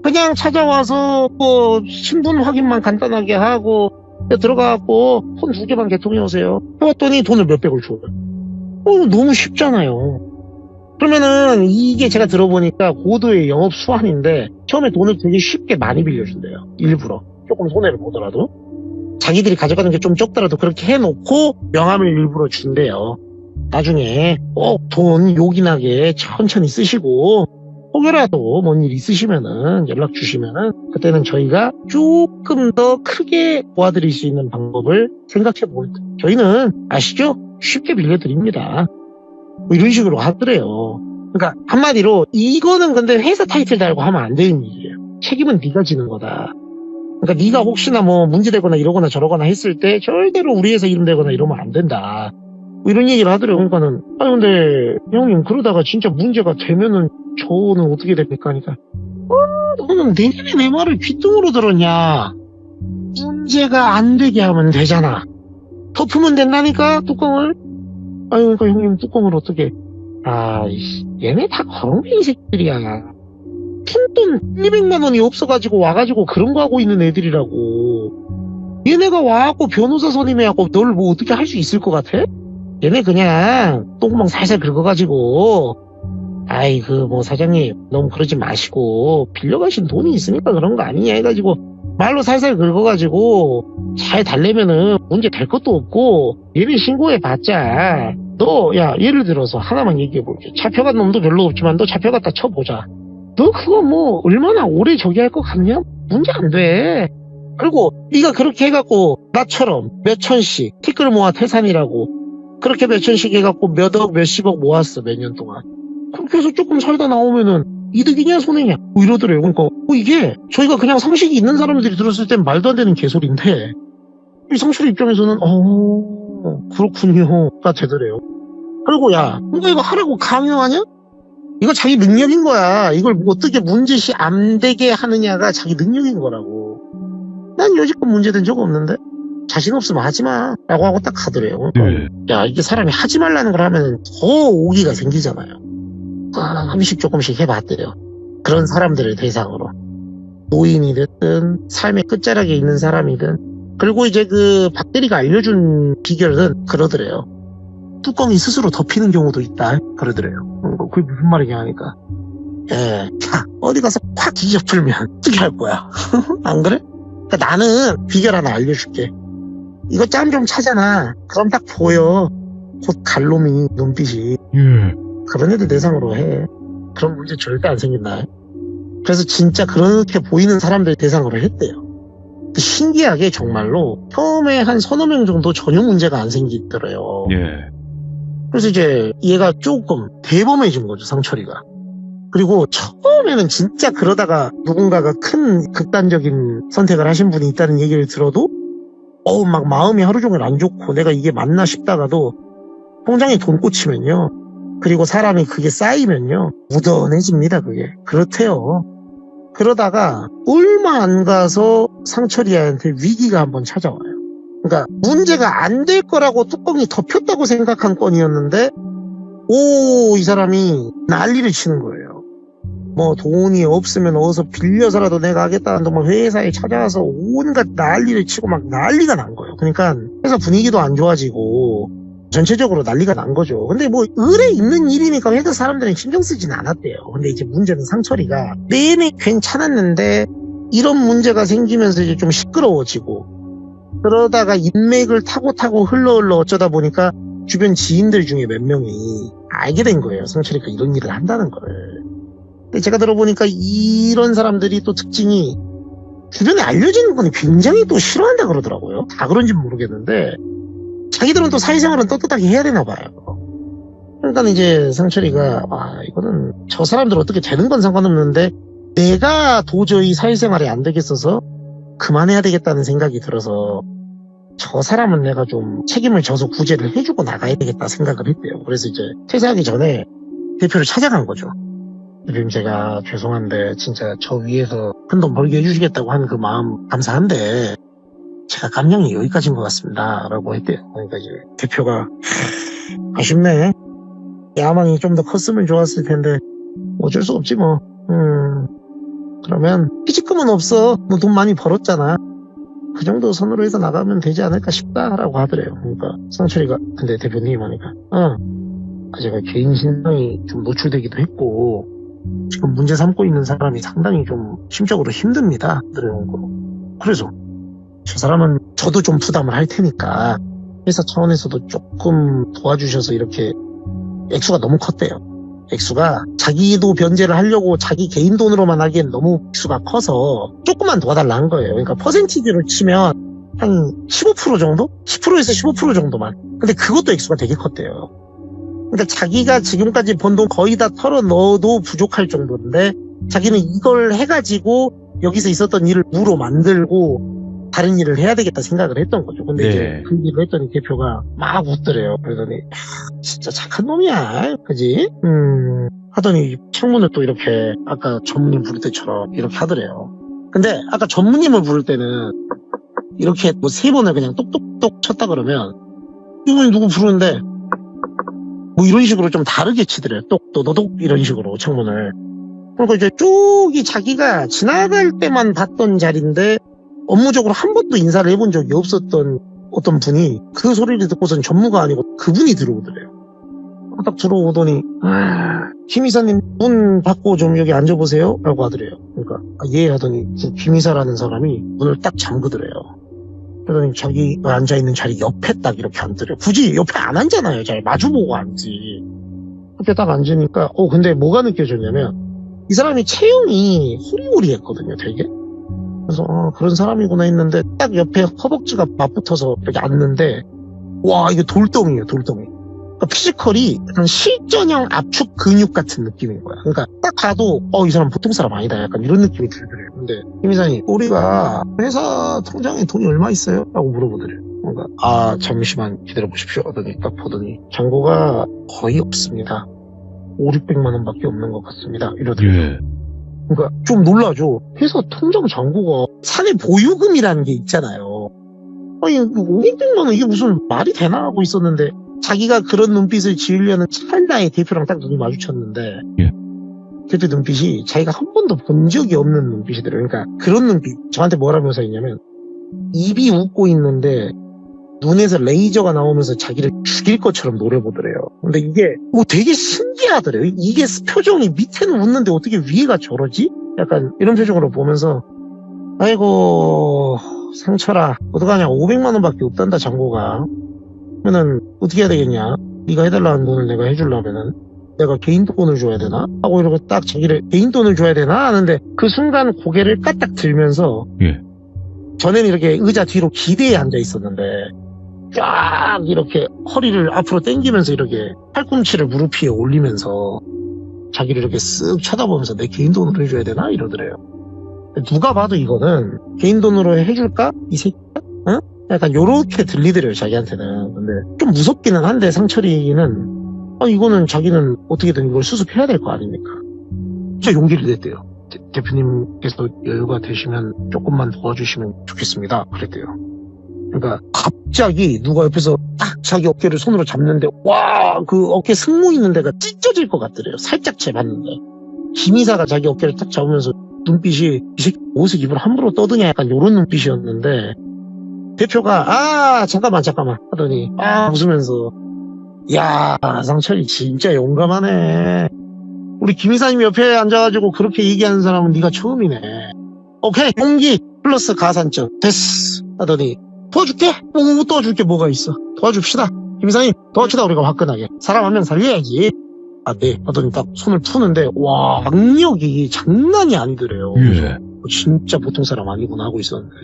그냥 찾아와서 뭐 신분 확인만 간단하게 하고 들어가고 폰 2개만 개통해 오세요. 해봤더니 돈을 몇백을 줘요. 너무 쉽잖아요. 그러면은 이게 제가 들어보니까 고도의 영업 수완인데 처음에 돈을 되게 쉽게 많이 빌려준대요. 일부러. 조금 손해를 보더라도. 자기들이 가져가는 게 좀 적더라도 그렇게 해놓고 명함을 일부러 준대요. 나중에 돈 요긴하게 천천히 쓰시고 혹여라도 뭔 일 있으시면은 연락 주시면은 그때는 저희가 조금 더 크게 도와드릴 수 있는 방법을 생각해 볼 때 저희는 아시죠? 쉽게 빌려드립니다. 뭐 이런 식으로 하더래요. 그러니까 한마디로 이거는 근데 회사 타이틀 달고 하면 안 되는 일이에요. 책임은 네가 지는 거다. 그러니까 네가 혹시나 뭐 문제되거나 이러거나 저러거나 했을 때 절대로 우리 회사 이름 대거나 이러면 안 된다. 뭐 이런 얘기를 하더래요. 그러니까는 근데 형님 그러다가 진짜 문제가 되면은 저는 어떻게 됩니까? 그러니까 너는 내년에 내 말을 귓등으로 들었냐? 문제가 안 되게 하면 되잖아. 덮으면 된다니까 뚜껑을. 그러니까 형님 뚜껑을 어떻게? 얘네 다 거렁뱅이 새끼들이야. 푼돈 200만 원이 없어가지고 와가지고 그런 거 하고 있는 애들이라고. 얘네가 와갖고 변호사 선임해갖고 널 뭐 어떻게 할 수 있을 것 같아? 얘네 그냥 똥구멍 살살 긁어가지고 뭐 사장님 너무 그러지 마시고 빌려가신 돈이 있으니까 그런 거 아니냐 해가지고 말로 살살 긁어가지고 잘 달래면은 문제 될 것도 없고 얘네 신고해봤자 예를 들어서 하나만 얘기해볼게. 잡혀간 놈도 별로 없지만 너 잡혀갔다 쳐보자. 너 그거 뭐 얼마나 오래 저기 할 것 같냐? 문제 안 돼. 그리고 네가 그렇게 해갖고 나처럼 몇천씩 티끌 모아 태산이라고 그렇게 몇천씩 해갖고 몇억 몇십억 모았어 몇 년 동안. 그렇게 해서 조금 살다 나오면은 이득이냐 손해냐 뭐 이러더래요. 그러니까 이게 저희가 그냥 상식이 있는 사람들이 들었을 땐 말도 안 되는 개소리인데 이 상철 입장에서는 그렇군요가 되더래요. 그리고 이거 하라고 강요하냐? 이거 자기 능력인 거야. 이걸 뭐 어떻게 문제시 안 되게 하느냐가 자기 능력인 거라고. 난 여지껏 문제된 적 없는데 자신 없으면 하지마 라고 하고 딱 가더래요. 이게 사람이 하지 말라는 걸 하면 더 오기가 생기잖아요. 조금씩 해봤대요. 그런 사람들을 대상으로. 노인이 됐든 삶의 끝자락에 있는 사람이든. 그리고 이제 그 박대리가 알려준 비결은 그러더래요. 뚜껑이 스스로 덮이는 경우도 있다 그러더래요. 그게 무슨 말이냐 하니까 어디 가서 콱 뒤집풀면 어떻게 할 거야? 안 그래? 그러니까 나는 비결 하나 알려줄게. 이거 짬 좀 차잖아. 그럼 딱 보여. 곧 갈놈이 눈빛이. 그런 애들 대상으로 해. 그런 문제 절대 안 생긴다. 그래서 진짜 그렇게 보이는 사람들 대상으로 했대요. 신기하게 정말로 처음에 한 서너 명 정도 전혀 문제가 안 생기더래요. 그래서 이제 얘가 조금 대범해진 거죠, 상철이가. 그리고 처음에는 진짜 그러다가 누군가가 큰 극단적인 선택을 하신 분이 있다는 얘기를 들어도 막 마음이 하루 종일 안 좋고 내가 이게 맞나 싶다가도 통장에 돈 꽂히면요. 그리고 사람이 그게 쌓이면요. 무던해집니다, 그게. 그렇대요. 그러다가 얼마 안 가서 상철이한테 위기가 한번 찾아와요. 그러니까 문제가 안 될 거라고 뚜껑이 덮였다고 생각한 건이었는데 이 사람이 난리를 치는 거예요. 뭐 돈이 없으면 어디서 빌려서라도 내가 하겠다는 뭐 회사에 찾아와서 온갖 난리를 치고 막 난리가 난 거예요. 그러니까 회사 분위기도 안 좋아지고 전체적으로 난리가 난 거죠. 근데 뭐 을에 있는 일이니까 회사 사람들은 신경 쓰진 않았대요. 근데 이제 문제는 상철이가 내내 괜찮았는데 이런 문제가 생기면서 이제 좀 시끄러워지고 그러다가 인맥을 타고 흘러 어쩌다 보니까 주변 지인들 중에 몇 명이 알게 된 거예요. 상철이가 이런 일을 한다는 걸. 근데 제가 들어보니까 이런 사람들이 또 특징이 주변에 알려지는 건 굉장히 또 싫어한다 그러더라고요. 다 그런지 모르겠는데 자기들은 또 사회생활은 떳떳하게 해야 되나 봐요. 그러니까 이제 상철이가 이거는 저 사람들 어떻게 되는 건 상관없는데 내가 도저히 사회생활이 안 되겠어서 그만해야 되겠다는 생각이 들어서 저 사람은 내가 좀 책임을 져서 구제를 해주고 나가야 되겠다 생각을 했대요. 그래서 이제 퇴사하기 전에 대표를 찾아간 거죠. 대표님 제가 죄송한데 진짜 저 위에서 큰 돈 벌게 해주시겠다고 하는 그 마음 감사한데 제가 감량이 여기까지인 것 같습니다 라고 했대요. 그러니까 이제 대표가 아쉽네. 야망이 좀 더 컸으면 좋았을 텐데 어쩔 수 없지 뭐. 그러면 피지금은 없어. 너 돈 많이 벌었잖아. 그 정도 선으로 해서 나가면 되지 않을까 싶다라고 하더래요. 그러니까 상철이가 근데 대표님 하니까 제가 개인 신상이 좀 노출되기도 했고 지금 문제 삼고 있는 사람이 상당히 좀 심적으로 힘듭니다. 그래서 저 사람은 저도 좀 부담을 할 테니까 회사 차원에서도 조금 도와주셔서 이렇게 액수가 너무 컸대요. 액수가 자기도 변제를 하려고 자기 개인 돈으로만 하기엔 너무 액수가 커서 조금만 도와달라는 거예요. 그러니까 퍼센티지로 치면 한 15% 정도? 10%에서 15% 정도만. 근데 그것도 액수가 되게 컸대요. 그러니까 자기가 지금까지 번 돈 거의 다 털어 넣어도 부족할 정도인데 자기는 이걸 해가지고 여기서 있었던 일을 무로 만들고 다른 일을 해야 되겠다 생각을 했던 거죠. 근데 네. 이제 그 일을 했더니 대표가 막 웃더래요. 그러더니 진짜 착한 놈이야. 그지? 하더니 창문을 또 이렇게 아까 전무님 부를 때처럼 이렇게 하더래요. 근데 아까 전무님을 부를 때는 이렇게 뭐 3번을 그냥 똑똑똑 쳤다 그러면 이분이 누구 부르는데 뭐 이런 식으로 좀 다르게 치더래요. 똑똑똑 이런 식으로 창문을. 그러니까 이제 쭉이 자기가 지나갈 때만 봤던 자리인데 업무적으로 한 번도 인사를 해본 적이 없었던 어떤 분이 그 소리를 듣고선 전무가 아니고 그분이 들어오더래요. 딱 들어오더니 김 이사님 문 닫고 좀 여기 앉아보세요 라고 하더래요. 그러니까 예 하더니 그 김 이사라는 사람이 문을 딱 잠그더래요. 그러더니 자기가 앉아있는 자리 옆에 딱 이렇게 앉더래요. 굳이 옆에 안 앉잖아요. 잘 마주보고 앉지. 옆에 딱 앉으니까 근데 뭐가 느껴졌냐면 이 사람이 체형이 호리호리했거든요. 되게. 그래서 그런 사람이구나 했는데 딱 옆에 허벅지가 맞붙어서 이렇게 앉는데 와 이게 돌덩이에요. 돌덩이. 그러니까 피지컬이 약간 실전형 압축 근육 같은 느낌인 거야. 그러니까 딱 봐도 이 사람 보통 사람 아니다. 약간 이런 느낌이 들더래요. 근데 김 이사님 우리가 회사 통장에 돈이 얼마 있어요? 라고 물어보더래요. 그러니까 잠시만 기다려보십시오 하더니 딱 보더니 잔고가 거의 없습니다. 500~600만 원밖에 없는 것 같습니다. 이러더래요. 예. 그러니까 좀 놀라죠. 회사 통장 잔고가 사내 보유금이라는 게 있잖아요. 아니 500~600만 원 이게 무슨 말이 되나 하고 있었는데 자기가 그런 눈빛을 지으려는 찰나에 대표랑 딱 눈이 마주쳤는데 예. 대표 눈빛이 자기가 한 번도 본 적이 없는 눈빛이더래요. 그러니까 그런 눈빛 저한테 뭐라 묘사했냐면 입이 웃고 있는데 눈에서 레이저가 나오면서 자기를 죽일 것처럼 노려보더래요. 근데 이게 되게 신기하더래요. 이게 표정이 밑에는 웃는데 어떻게 위에가 저러지? 약간 이런 표정으로 보면서 아이고 상철아 어떡하냐 500만 원밖에 없단다 잔고가. 그러면은 어떻게 해야 되겠냐? 네가 해달라는 돈을 내가 해주려면은 내가 개인 돈을 줘야 되나? 하고 이러고 딱 자기를 개인 돈을 줘야 되나? 하는데 그 순간 고개를 까딱 들면서 예. 전에는 이렇게 의자 뒤로 기대에 앉아 있었는데 쫙 이렇게 허리를 앞으로 당기면서 이렇게 팔꿈치를 무릎 위에 올리면서 자기를 이렇게 쓱 쳐다보면서 내 개인 돈으로 해줘야 되나? 이러더래요. 누가 봐도 이거는 개인 돈으로 해줄까? 이 새끼야? 응? 약간 요렇게 들리더래요 자기한테는. 근데 좀 무섭기는 한데 상철이는 이거는 자기는 어떻게든 이걸 수습해야 될 거 아닙니까? 진짜 용기를 냈대요. 대표님께서 여유가 되시면 조금만 도와주시면 좋겠습니다. 그랬대요. 그러니까 갑자기 누가 옆에서 딱 자기 어깨를 손으로 잡는데 와, 그 어깨 승모 있는 데가 찢어질 것 같더래요. 살짝 재봤는데 김 이사가 자기 어깨를 딱 잡으면서 눈빛이 이 새끼 옷을 입을 함부로 떠드냐 약간 요런 눈빛이었는데 대표가 잠깐만 하더니 웃으면서 야 상철이 진짜 용감하네. 우리 김 이사님 옆에 앉아가지고 그렇게 얘기하는 사람은 네가 처음이네. 오케이 용기 플러스 가산점 됐어 하더니 도와줄게? 도와줄게 뭐가 있어. 도와줍시다. 김 이사님 도와줍시다. 우리가 화끈하게 사람 한 명 살려야지. 네 하더니 딱 손을 푸는데 와 악력이 장난이 아니더래요. 예. 진짜 보통 사람 아니구나 하고 있었는데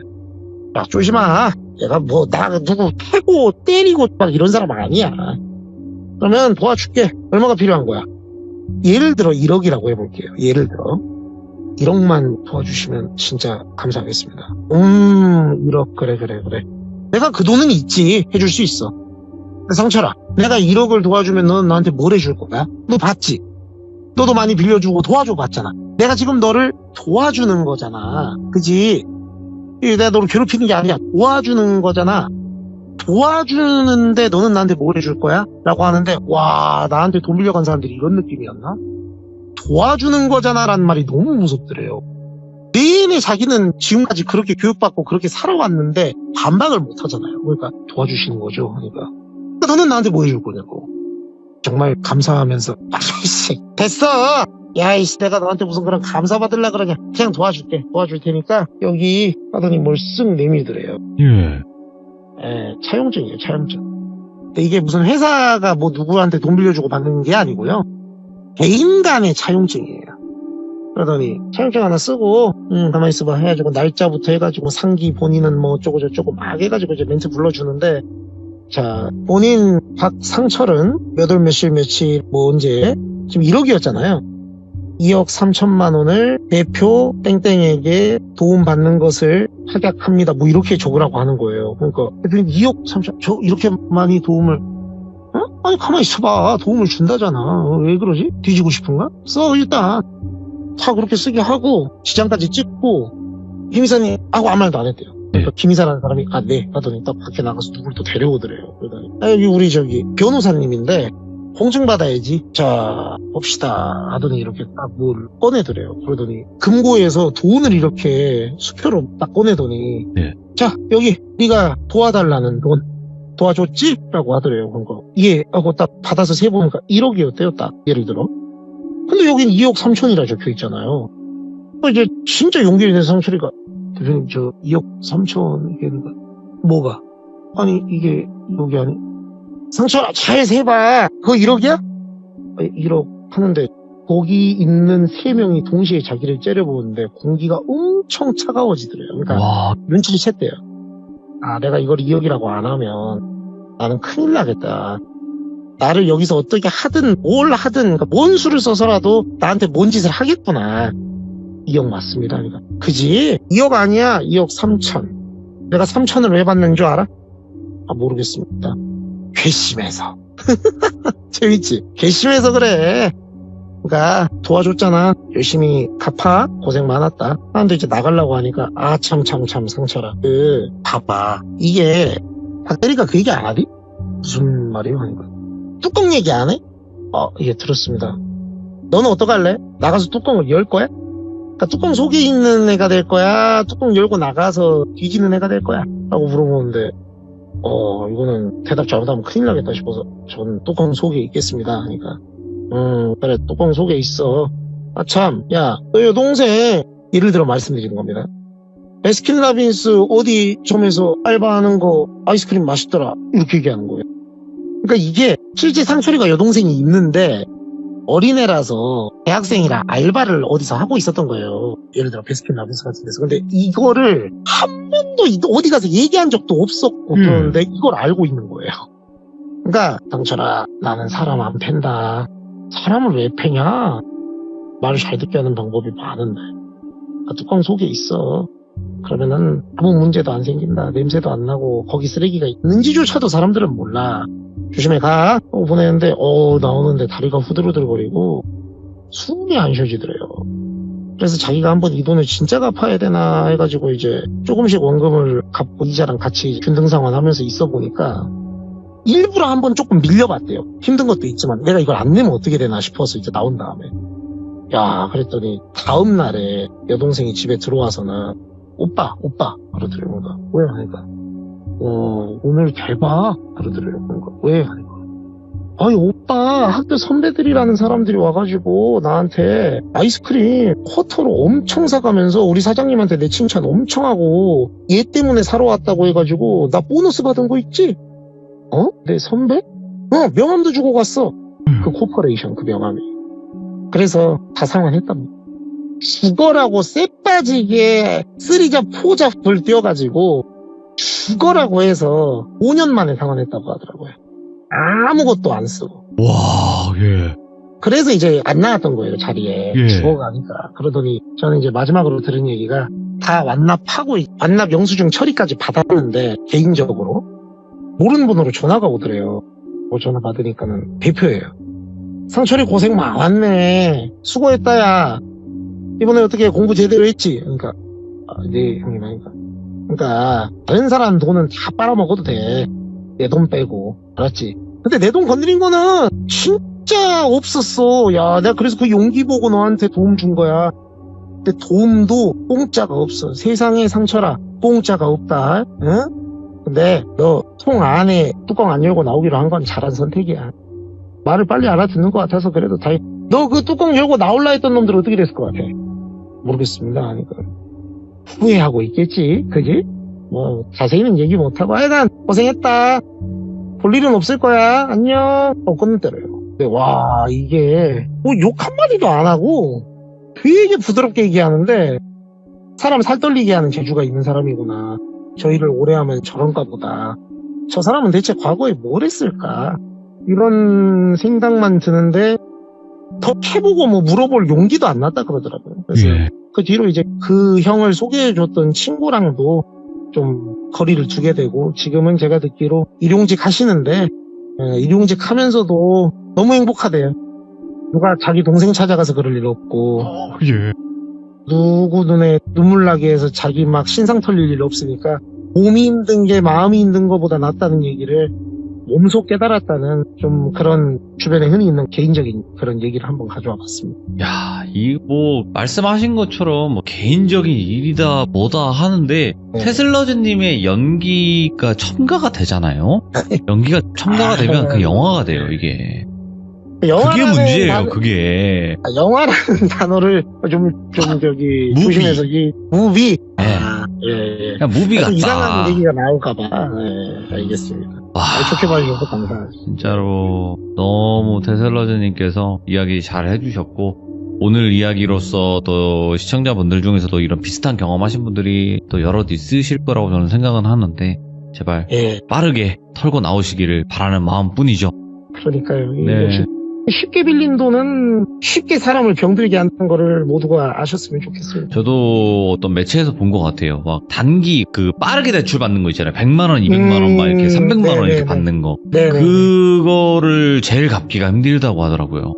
야 조심하. 내가 나 누구 패고 때리고 막 이런 사람 아니야. 그러면 도와줄게. 얼마가 필요한 거야? 예를 들어 1억이라고 해볼게요. 예를 들어 1억만 도와주시면 진짜 감사하겠습니다. 1억 그래. 내가 그 돈은 있지. 해줄 수 있어. 상철아 내가 1억을 도와주면 넌 나한테 뭘 해줄 거야? 너 봤지? 너도 많이 빌려주고 도와줘 봤잖아. 내가 지금 너를 도와주는 거잖아. 그지? 내가 너를 괴롭히는 게 아니야. 도와주는 거잖아. 도와주는데 너는 나한테 뭘 해줄 거야? 라고 하는데, 와, 나한테 돈 빌려간 사람들이 이런 느낌이었나? 도와주는 거잖아 라는 말이 너무 무섭더래요. 내내 자기는 지금까지 그렇게 교육받고 그렇게 살아왔는데 반박을 못 하잖아요. 그러니까 도와주시는 거죠. 그러니까 너는 나한테 뭐 해줄 거냐고. 정말 감사하면서 아이씨 됐어. 야이씨 내가 너한테 무슨 그런 감사 받으려 그러냐. 그냥 도와줄게. 도와줄 테니까 여기 하더니 뭘 쓱 내밀더래요. 예. 차용증이에요. 차용증. 근데 이게 무슨 회사가 뭐 누구한테 돈 빌려주고 받는 게 아니고요. 개인 간의 차용증이에요. 그러더니 차용증 하나 쓰고 가만히 있어봐 해가지고 날짜부터 해가지고 상기 본인은 뭐 어쩌고 저쩌고 막 해가지고 이제 멘트 불러주는데 자 본인 박상철은 몇 월 며칠 며칠 뭐 언제 지금 1억이었잖아요. 2억 3천만 원을 대표 땡땡에게 도움받는 것을 확약합니다. 뭐 이렇게 적으라고 하는 거예요. 그러니까 2억 3천 저 이렇게 많이 도움을 아니 가만히 있어봐. 도움을 준다잖아. 왜 그러지? 뒤지고 싶은가? 써 일단. 다 그렇게 쓰게 하고 지장까지 찍고 김 이사님 하고 아무 말도 안 했대요. 그러니까 김 이사라는 사람이 네 하더니 딱 밖에 나가서 누굴 또 데려오더래요. 그러더니 여기 우리 저기 변호사님인데 공증 받아야지. 자 봅시다 하더니 이렇게 딱 뭘 꺼내더래요. 그러더니 금고에서 돈을 이렇게 수표로 딱 꺼내더니 자 여기 네가 도와달라는 돈 도와줬지? 라고 하더래요. 그러니까 예 하고 딱 받아서 세보니까 1억이었대요. 딱 예를 들어. 근데 여긴 2억 3천이라 적혀 있잖아요. 이제 진짜 용기를 내서 상철이가 대표님 저 2억 3천 이게 뭐가? 아니 이게 여기 아니 상철아 잘 세봐. 그거 1억이야? 1억 하는데 거기 있는 3명이 동시에 자기를 째려보는데 공기가 엄청 차가워지더래요. 그러니까 와. 눈치를 챘대요. 아 내가 이걸 2억이라고 안 하면 나는 큰일 나겠다. 나를 여기서 어떻게 하든 뭘 하든 그러니까 뭔 수를 써서라도 나한테 뭔 짓을 하겠구나. 2억 맞습니다. 그러니까 그지? 2억 아니야. 2억 3천. 내가 3천을 왜 받는 줄 알아? 아 모르겠습니다. 괘씸해서. 재밌지? 괘씸해서 그래. 그러니까 도와줬잖아. 열심히 갚아. 고생 많았다. 하는데 이제 나가려고 하니까 아 참 상철아. 봐봐. 이게 박대리가 그 얘기 안 하디? 무슨 말이에요? 하니까 뚜껑 얘기 안 해? 예, 들었습니다. 너는 어떡할래? 나가서 뚜껑을 열 거야? 그러니까 뚜껑 속에 있는 애가 될 거야? 뚜껑 열고 나가서 뒤지는 애가 될 거야? 라고 물어보는데, 이거는 대답 잘못하면 큰일 나겠다 싶어서, 전 뚜껑 속에 있겠습니다. 그러니까, 그래, 뚜껑 속에 있어. 아, 참, 야, 너 여동생, 예를 들어 말씀드리는 겁니다. 베스킨라빈스 어디점에서 알바하는 거 아이스크림 맛있더라. 이렇게 얘기하는 거예요. 그러니까 이게 실제 상철이가 여동생이 있는데 어린애라서 대학생이라 알바를 어디서 하고 있었던 거예요. 예를 들어 베스킨라빈스 같은 데서. 근데 이거를 한 번도 어디 가서 얘기한 적도 없었고 그러는데 이걸 알고 있는 거예요. 그러니까 상철아 나는 사람 안 팬다. 사람을 왜 패냐? 말을 잘 듣게 하는 방법이 많은데 그러니까 뚜껑 속에 있어. 그러면은 아무 문제도 안 생긴다. 냄새도 안 나고 거기 쓰레기가 있는지조차도 사람들은 몰라. 조심해 가. 보내는데 나오는데 다리가 후들후들거리고 숨이 안 쉬어지더래요. 그래서 자기가 한번 이 돈을 진짜 갚아야 되나 해가지고 이제 조금씩 원금을 갚고 이자랑 같이 균등상환하면서 있어 보니까 일부러 한번 조금 밀려봤대요. 힘든 것도 있지만 내가 이걸 안 내면 어떻게 되나 싶어서 이제 나온 다음에 야 그랬더니 다음 날에 여동생이 집에 들어와서는 오빠 그러더래요. 왜 하니까 오늘 대박 그러더래요. 그러니까 왜 하니까 아니 오빠 학교 선배들이라는 사람들이 와가지고 나한테 아이스크림 쿼터로 엄청 사가면서 우리 사장님한테 내 칭찬 엄청 하고 얘 때문에 사러 왔다고 해가지고 나 보너스 받은 거 있지? 내 선배? 명함도 주고 갔어. 그 코퍼레이션 그 명함이. 그래서 다 상환했답니다. 죽어라고 쎄빠지게 3자 4자 불 띄워가지고 죽어라고 해서 5년 만에 상환했다고 하더라고요. 아무것도 안 쓰고. 와, 예. 그래서 이제 안 나왔던 거예요, 자리에. 예. 죽어가니까. 그러더니 저는 이제 마지막으로 들은 얘기가 다 완납하고, 완납 영수증 처리까지 받았는데, 개인적으로. 모르는 번호로 전화가 오더래요. 전화 받으니까는 대표예요. 상철이 고생 많았네. 수고했다, 야. 이번에 어떻게 공부 제대로 했지? 그러니까, 네, 형님, 그러니까, 다른 사람 돈은 다 빨아먹어도 돼. 내 돈 빼고. 알았지? 근데 내 돈 건드린 거는 진짜 없었어. 야, 내가 그래서 그 용기 보고 너한테 도움 준 거야. 근데 도움도 공짜가 없어. 세상에 상처라 공짜가 없다. 응? 근데 너 통 안에 뚜껑 안 열고 나오기로 한 건 잘한 선택이야. 말을 빨리 알아듣는 것 같아서 그래도 너 그 뚜껑 열고 나올라 했던 놈들 어떻게 됐을 것 같아? 모르겠습니다. 그러니까 후회하고 있겠지. 그지? 뭐 자세히는 얘기 못하고 하여간 고생했다. 볼 일은 없을 거야. 안녕. 끊는 때려요. 근데 와 이게 뭐 욕 한마디도 안 하고 되게 부드럽게 얘기하는데 사람 살떨리게 하는 재주가 있는 사람이구나. 저 일을 오래 하면 저런가 보다. 저 사람은 대체 과거에 뭘 했을까? 이런 생각만 드는데 더 캐보고 뭐 물어볼 용기도 안 났다 그러더라고요. 그래서 예. 그 뒤로 이제 그 형을 소개해줬던 친구랑도 좀 거리를 두게 되고 지금은 제가 듣기로 일용직 하시는데 일용직 하면서도 너무 행복하대요. 누가 자기 동생 찾아가서 그럴 일 없고 예. 누구 눈에 눈물 나게 해서 자기 막 신상 털릴 일 없으니까 몸이 힘든 게 마음이 힘든 것보다 낫다는 얘기를 몸소 깨달았다는 좀 그런 주변에 흔히 있는 개인적인 그런 얘기를 한번 가져와 봤습니다. 야, 이 뭐 말씀하신 것처럼 뭐 개인적인 일이다 뭐다 하는데 네. 테슬러즈님의 연기가 첨가가 되잖아요. 연기가 첨가가 되면 그 영화가 돼요 이게. 그게 문제예요. 그게. 영화라는 단어를 좀 저기 무비. 조심해서 이 무비. 네. 예. 그냥 무비 같다. 이상한 얘기가 나올까봐. 네, 알겠습니다. 와, 좋게 봐주셔서 감사합니다. 진짜로 너무 테슬러즈님께서 이야기 잘 해주셨고 오늘 이야기로서 또 시청자분들 중에서도 이런 비슷한 경험하신 분들이 또 여럿 있으실 거라고 저는 생각은 하는데 제발 예. 빠르게 털고 나오시기를 바라는 마음뿐이죠. 그러니까요. 네. 쉽게 빌린 돈은 쉽게 사람을 병들게 한다는 거를 모두가 아셨으면 좋겠습니다. 저도 어떤 매체에서 본 것 같아요. 막 단기 그 빠르게 대출 받는 거 있잖아요. 100만 원, 200만 원 막 이렇게 300만 원 이렇게 받는 거. 네. 그거를 제일 갚기가 힘들다고 하더라고요.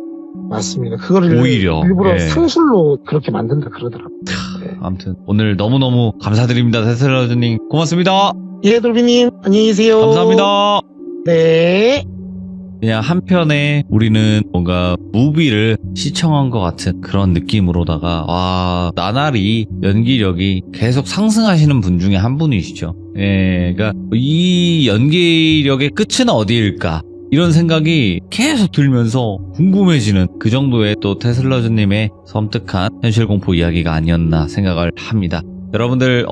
맞습니다. 그거를 오히려, 일부러 예. 상술로 그렇게 만든다 그러더라고요. 네. 아무튼 오늘 너무너무 감사드립니다. 테슬러즈님 고맙습니다. 예, 돌비님 안녕히 계세요. 감사합니다. 네. 그냥 한편에 우리는 뭔가 무비를 시청한 것 같은 그런 느낌으로다가 와 나날이 연기력이 계속 상승하시는 분 중에 한 분이시죠. 예, 그러니까 이 연기력의 끝은 어디일까 이런 생각이 계속 들면서 궁금해지는 그 정도의 또 테슬러즈님의 섬뜩한 현실 공포 이야기가 아니었나 생각을 합니다. 여러분들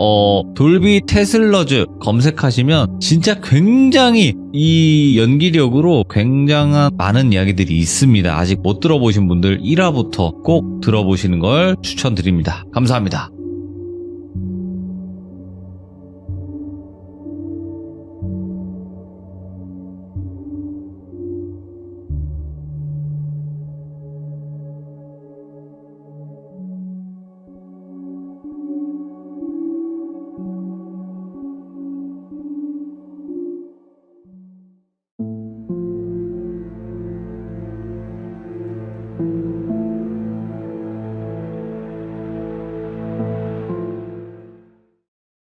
돌비 테슬러즈 검색하시면 진짜 굉장히 이 연기력으로 굉장한 많은 이야기들이 있습니다. 아직 못 들어보신 분들 1화부터 꼭 들어보시는 걸 추천드립니다. 감사합니다.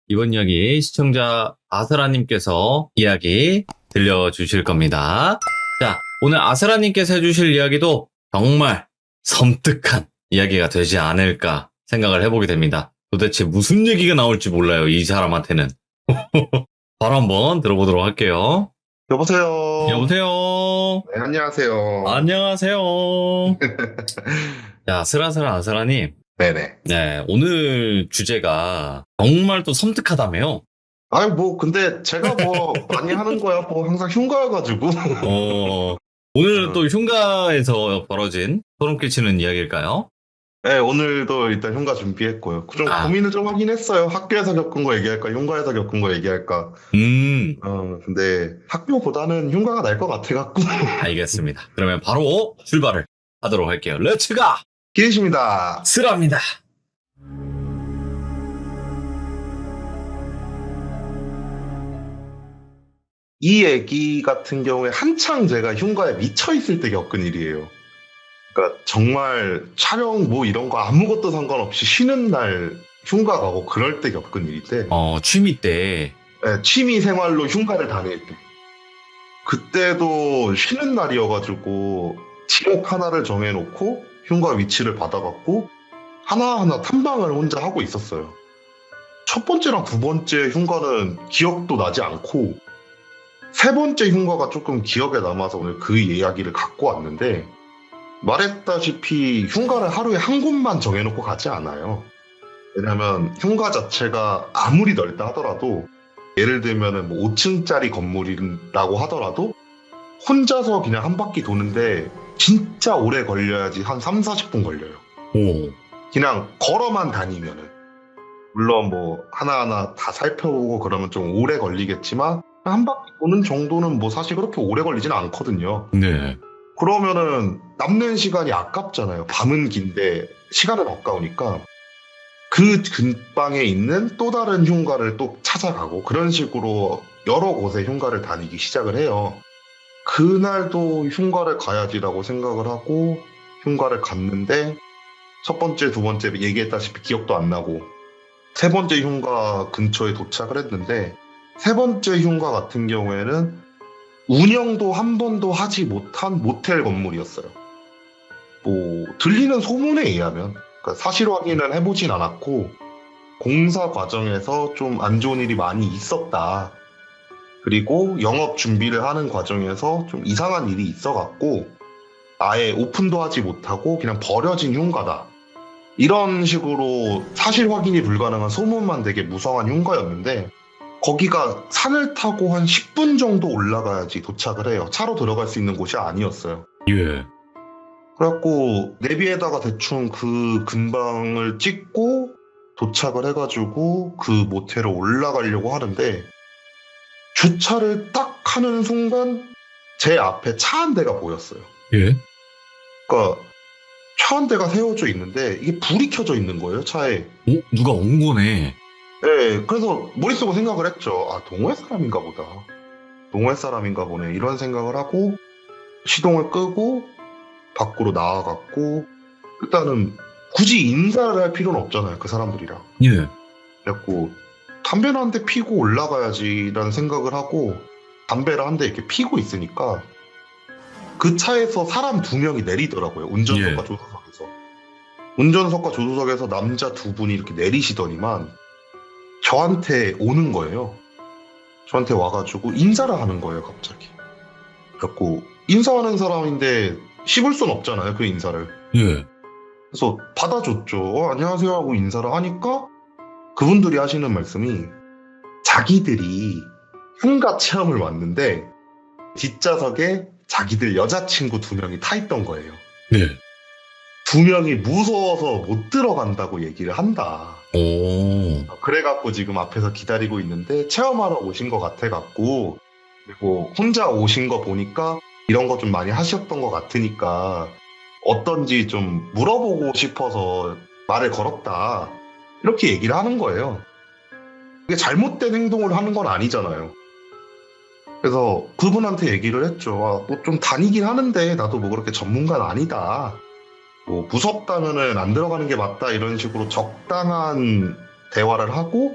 이번 이야기 시청자 아스라님께서 이야기 들려주실 겁니다. 자, 오늘 아스라님께서 해주실 이야기도 정말 섬뜩한 이야기가 되지 않을까 생각을 해보게 됩니다. 도대체 무슨 얘기가 나올지 몰라요, 이 사람한테는. 바로 한번 들어보도록 할게요. 여보세요. 여보세요. 네, 안녕하세요. 안녕하세요. 자, 스라스라 아스라님. 네네. 네, 오늘 주제가 정말 또 섬뜩하다며요. 아니, 뭐, 근데 제가 뭐, 많이 하는 거야. 뭐, 항상 흉가여가지고. 오늘은 또 흉가에서 벌어진 소름 끼치는 이야기일까요? 네, 오늘도 일단 흉가 준비했고요. 좀 고민을 좀 하긴 했어요. 학교에서 겪은 거 얘기할까, 흉가에서 겪은 거 얘기할까. 근데 학교보다는 흉가가 날 것 같아갖고. 알겠습니다. 그러면 바로 출발을 하도록 할게요. 렛츠가! 기대십니다. 스라입니다. 이 얘기 같은 경우에 한창 제가 흉가에 미쳐있을 때 겪은 일이에요. 그러니까 정말 촬영 뭐 이런 거 아무것도 상관없이 쉬는 날 흉가 가고 그럴 때 겪은 일인데 취미 때. 네, 취미 생활로 흉가를 다닐 때 그때도 쉬는 날이어가지고 지목 하나를 정해놓고 흉가 위치를 받아갖고 하나하나 탐방을 혼자 하고 있었어요. 첫 번째랑 두 번째 흉가는 기억도 나지 않고 세 번째 흉가가 조금 기억에 남아서 오늘 그 이야기를 갖고 왔는데 말했다시피 흉가를 하루에 한 곳만 정해놓고 가지 않아요. 왜냐면 흉가 자체가 아무리 넓다 하더라도 예를 들면 뭐 5층짜리 건물이라고 하더라도 혼자서 그냥 한 바퀴 도는데 진짜 오래 걸려야지 한 3, 40분 걸려요. 오. 그냥 걸어만 다니면은. 물론 뭐 하나하나 다 살펴보고 그러면 좀 오래 걸리겠지만 한 바퀴 도는 정도는 뭐 사실 그렇게 오래 걸리지는 않거든요. 네. 그러면은 남는 시간이 아깝잖아요. 밤은 긴데 시간은 아까우니까 그 근방에 있는 또 다른 흉가를 또 찾아가고 그런 식으로 여러 곳에 흉가를 다니기 시작을 해요. 그날도 흉가를 가야지라고 생각을 하고 흉가를 갔는데 첫 번째, 두 번째 얘기했다시피 기억도 안 나고 세 번째 흉가 근처에 도착을 했는데 세 번째 흉가 같은 경우에는 운영도 한 번도 하지 못한 모텔 건물이었어요. 뭐 들리는 소문에 의하면 그러니까 사실 확인은 해보진 않았고 공사 과정에서 좀 안 좋은 일이 많이 있었다. 그리고 영업 준비를 하는 과정에서 좀 이상한 일이 있어갖고 아예 오픈도 하지 못하고 그냥 버려진 흉가다. 이런 식으로 사실 확인이 불가능한 소문만 되게 무성한 흉가였는데 거기가 산을 타고 한 10분 정도 올라가야지 도착을 해요. 차로 들어갈 수 있는 곳이 아니었어요. 예. 그래갖고 내비에다가 대충 그 근방을 찍고 도착을 해가지고 그 모텔에 올라가려고 하는데 주차를 딱 하는 순간 제 앞에 차 한 대가 보였어요. 예. 그러니까 차 한 대가 세워져 있는데 이게 불이 켜져 있는 거예요, 차에. 누가 온 거네. 네, 그래서 머릿속으로 생각을 했죠. 아, 동호회 사람인가 보다. 동호회 사람인가 보네. 이런 생각을 하고 시동을 끄고 밖으로 나와갖고 일단은 굳이 인사를 할 필요는 없잖아요, 그 사람들이랑. 예. 그래갖고 담배를 한 대 피고 올라가야지라는 생각을 하고 담배를 한 대 이렇게 피고 있으니까 그 차에서 사람 2명이 내리더라고요. 운전석과 예. 조수석에서. 운전석과 조수석에서 남자 2분이 이렇게 내리시더니만 저한테 오는 거예요. 저한테 와가지고 인사를 하는 거예요, 갑자기. 그래갖고 인사하는 사람인데 씹을 순 없잖아요, 그 인사를. 예. 그래서 받아줬죠. 안녕하세요 하고 인사를 하니까 그분들이 하시는 말씀이 자기들이 흉가 체험을 왔는데 뒷좌석에 자기들 여자친구 2명이 타 있던 거예요. 네. 2명이 무서워서 못 들어간다고 얘기를 한다. 오. 그래갖고 지금 앞에서 기다리고 있는데 체험하러 오신 것 같아갖고 그리고 혼자 오신 거 보니까 이런 거 좀 많이 하셨던 것 같으니까 어떤지 좀 물어보고 싶어서 말을 걸었다. 이렇게 얘기를 하는 거예요. 그게 잘못된 행동을 하는 건 아니잖아요. 그래서 그분한테 얘기를 했죠. 아, 뭐 좀 다니긴 하는데 나도 뭐 그렇게 전문가는 아니다. 뭐 무섭다면은 안 들어가는 게 맞다 이런 식으로 적당한 대화를 하고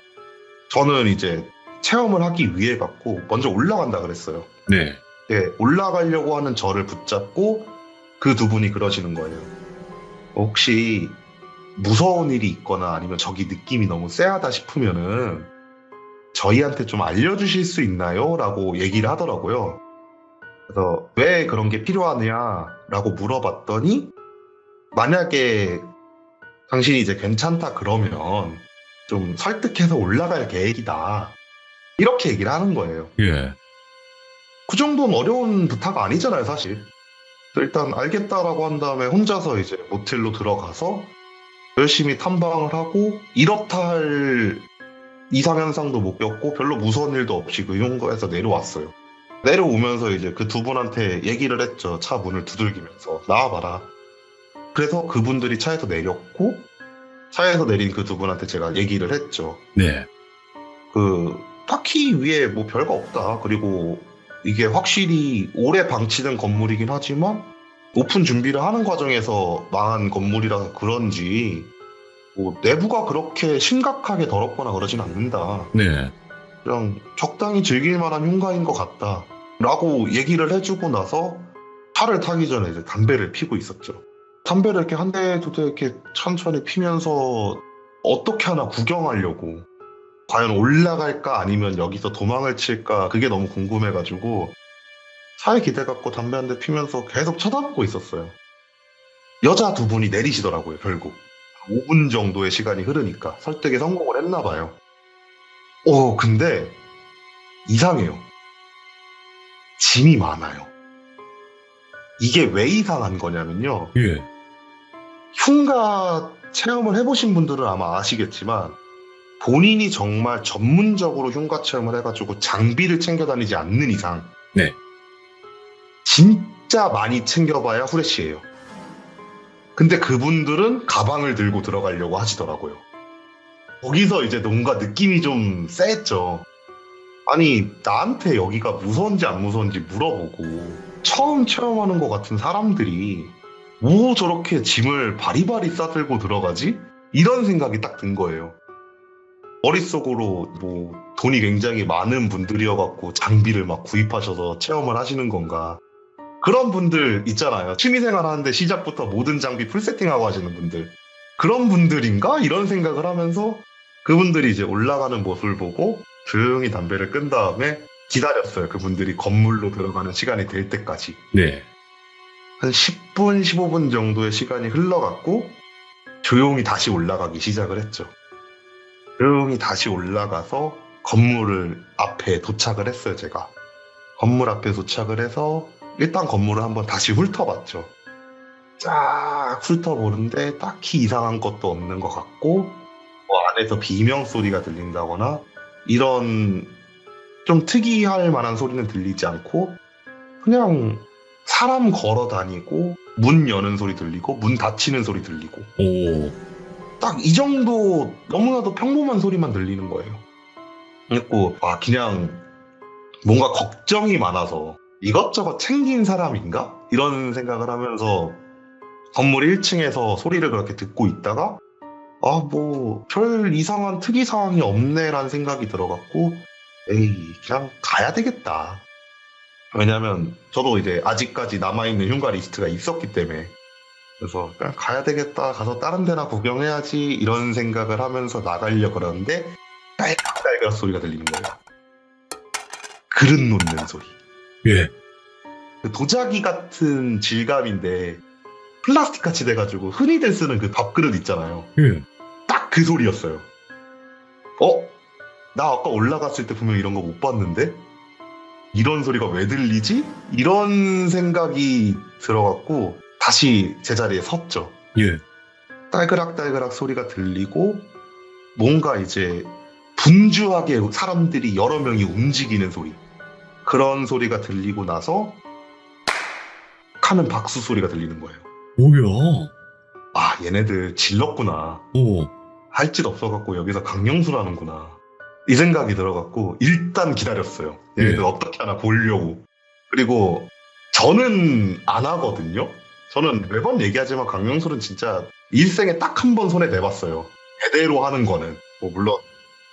저는 이제 체험을 하기 위해 갖고 먼저 올라간다 그랬어요. 네. 네, 올라가려고 하는 저를 붙잡고 그 2분이 그러시는 거예요. 혹시 무서운 일이 있거나 아니면 저기 느낌이 너무 쎄하다 싶으면은 저희한테 좀 알려주실 수 있나요? 라고 얘기를 하더라고요. 그래서 왜 그런 게 필요하냐라고 물어봤더니 만약에 당신이 이제 괜찮다 그러면 좀 설득해서 올라갈 계획이다. 이렇게 얘기를 하는 거예요. 예. 그 정도는 어려운 부탁 아니잖아요, 사실. 그래서 일단 알겠다라고 한 다음에 혼자서 이제 모텔로 들어가서 열심히 탐방을 하고 이렇다 할 이상현상도 못 겪고 별로 무서운 일도 없이 그 흉가에서 내려왔어요. 내려오면서 이제 그 2분한테 얘기를 했죠. 차 문을 두들기면서 나와봐라. 그래서 그분들이 차에서 내렸고 차에서 내린 그 2분한테 제가 얘기를 했죠. 네. 딱히 위에 뭐 별거 없다. 그리고 이게 확실히 오래 방치된 건물이긴 하지만 오픈 준비를 하는 과정에서 망한 건물이라서 그런지 뭐 내부가 그렇게 심각하게 더럽거나 그러진 않는다. 네. 그냥 적당히 즐길 만한 흉가인 것 같다. 라고 얘기를 해주고 나서 차를 타기 전에 이제 담배를 피고 있었죠. 담배를 이렇게 한 대, 두 대 이렇게 천천히 피면서 어떻게 하나 구경하려고. 과연 올라갈까 아니면 여기서 도망을 칠까 그게 너무 궁금해가지고 차에 기대갖고 담배 한 대 피면서 계속 쳐다보고 있었어요. 여자 두 분이 내리시더라고요, 결국. 5분 정도의 시간이 흐르니까 설득에 성공을 했나 봐요. 근데 이상해요. 짐이 많아요. 이게 왜 이상한 거냐면요. 예. 흉가 체험을 해보신 분들은 아마 아시겠지만 본인이 정말 전문적으로 흉가 체험을 해가지고 장비를 챙겨 다니지 않는 이상 네. 진짜 많이 챙겨봐야 후레쉬예요. 근데 그분들은 가방을 들고 들어가려고 하시더라고요. 거기서 이제 뭔가 느낌이 좀 쎄했죠. 아니 나한테 여기가 무서운지 안 무서운지 물어보고 처음 체험하는 것 같은 사람들이 뭐 저렇게 짐을 바리바리 싸들고 들어가지? 이런 생각이 딱 든 거예요. 머릿속으로 뭐 돈이 굉장히 많은 분들이어갖고 장비를 막 구입하셔서 체험을 하시는 건가. 그런 분들 있잖아요. 취미생활 하는데 시작부터 모든 장비 풀세팅하고 하시는 분들. 그런 분들인가? 이런 생각을 하면서 그분들이 이제 올라가는 모습을 보고 조용히 담배를 끈 다음에 기다렸어요. 그분들이 건물로 들어가는 시간이 될 때까지. 네. 한 10분, 15분 정도의 시간이 흘러갔고 조용히 다시 올라가기 시작을 했죠. 조용히 다시 올라가서 건물 앞에 도착을 했어요, 제가. 건물 앞에 도착을 해서 일단 건물을 한번 다시 훑어봤죠. 쫙 훑어보는데 딱히 이상한 것도 없는 것 같고 뭐 안에서 비명 소리가 들린다거나 이런 좀 특이할 만한 소리는 들리지 않고 그냥 사람 걸어 다니고 문 여는 소리 들리고 문 닫히는 소리 들리고 오. 딱 이 정도 너무나도 평범한 소리만 들리는 거예요. 그리고 그냥 뭔가 걱정이 많아서 이것저것 챙긴 사람인가? 이런 생각을 하면서 건물 1층에서 소리를 그렇게 듣고 있다가 뭐 별 이상한 특이 사항이 없네라는 생각이 들어갖고 에이 그냥 가야 되겠다. 왜냐면 저도 이제 아직까지 남아있는 흉가 리스트가 있었기 때문에 그래서 그냥 가야 되겠다. 가서 다른 데나 구경해야지 이런 생각을 하면서 나가려고 그러는데 딸깍딸깍 소리가 들리는 거예요. 그릇 놓는 소리. 예. 그 도자기 같은 질감인데 플라스틱 같이 돼가지고 흔히들 쓰는 그 밥그릇 있잖아요. 예. 딱 그 소리였어요. 나 아까 올라갔을 때 분명 이런 거 못 봤는데? 이런 소리가 왜 들리지? 이런 생각이 들어갖고 다시 제자리에 섰죠. 예. 딸그락딸그락 소리가 들리고 뭔가 이제 분주하게 사람들이 여러 명이 움직이는 소리. 그런 소리가 들리고 나서 하는 박수 소리가 들리는 거예요. 뭐야? 얘네들 질렀구나. 오. 할 짓 없어갖고 여기서 강령술하는구나. 이 생각이 들어갖고 일단 기다렸어요. 얘네들 예. 어떻게 하나 보려고. 그리고 저는 안 하거든요. 저는 매번 얘기하지만 강령술은 진짜 일생에 딱 한 번 손에 내봤어요. 제대로 하는 거는. 뭐 물론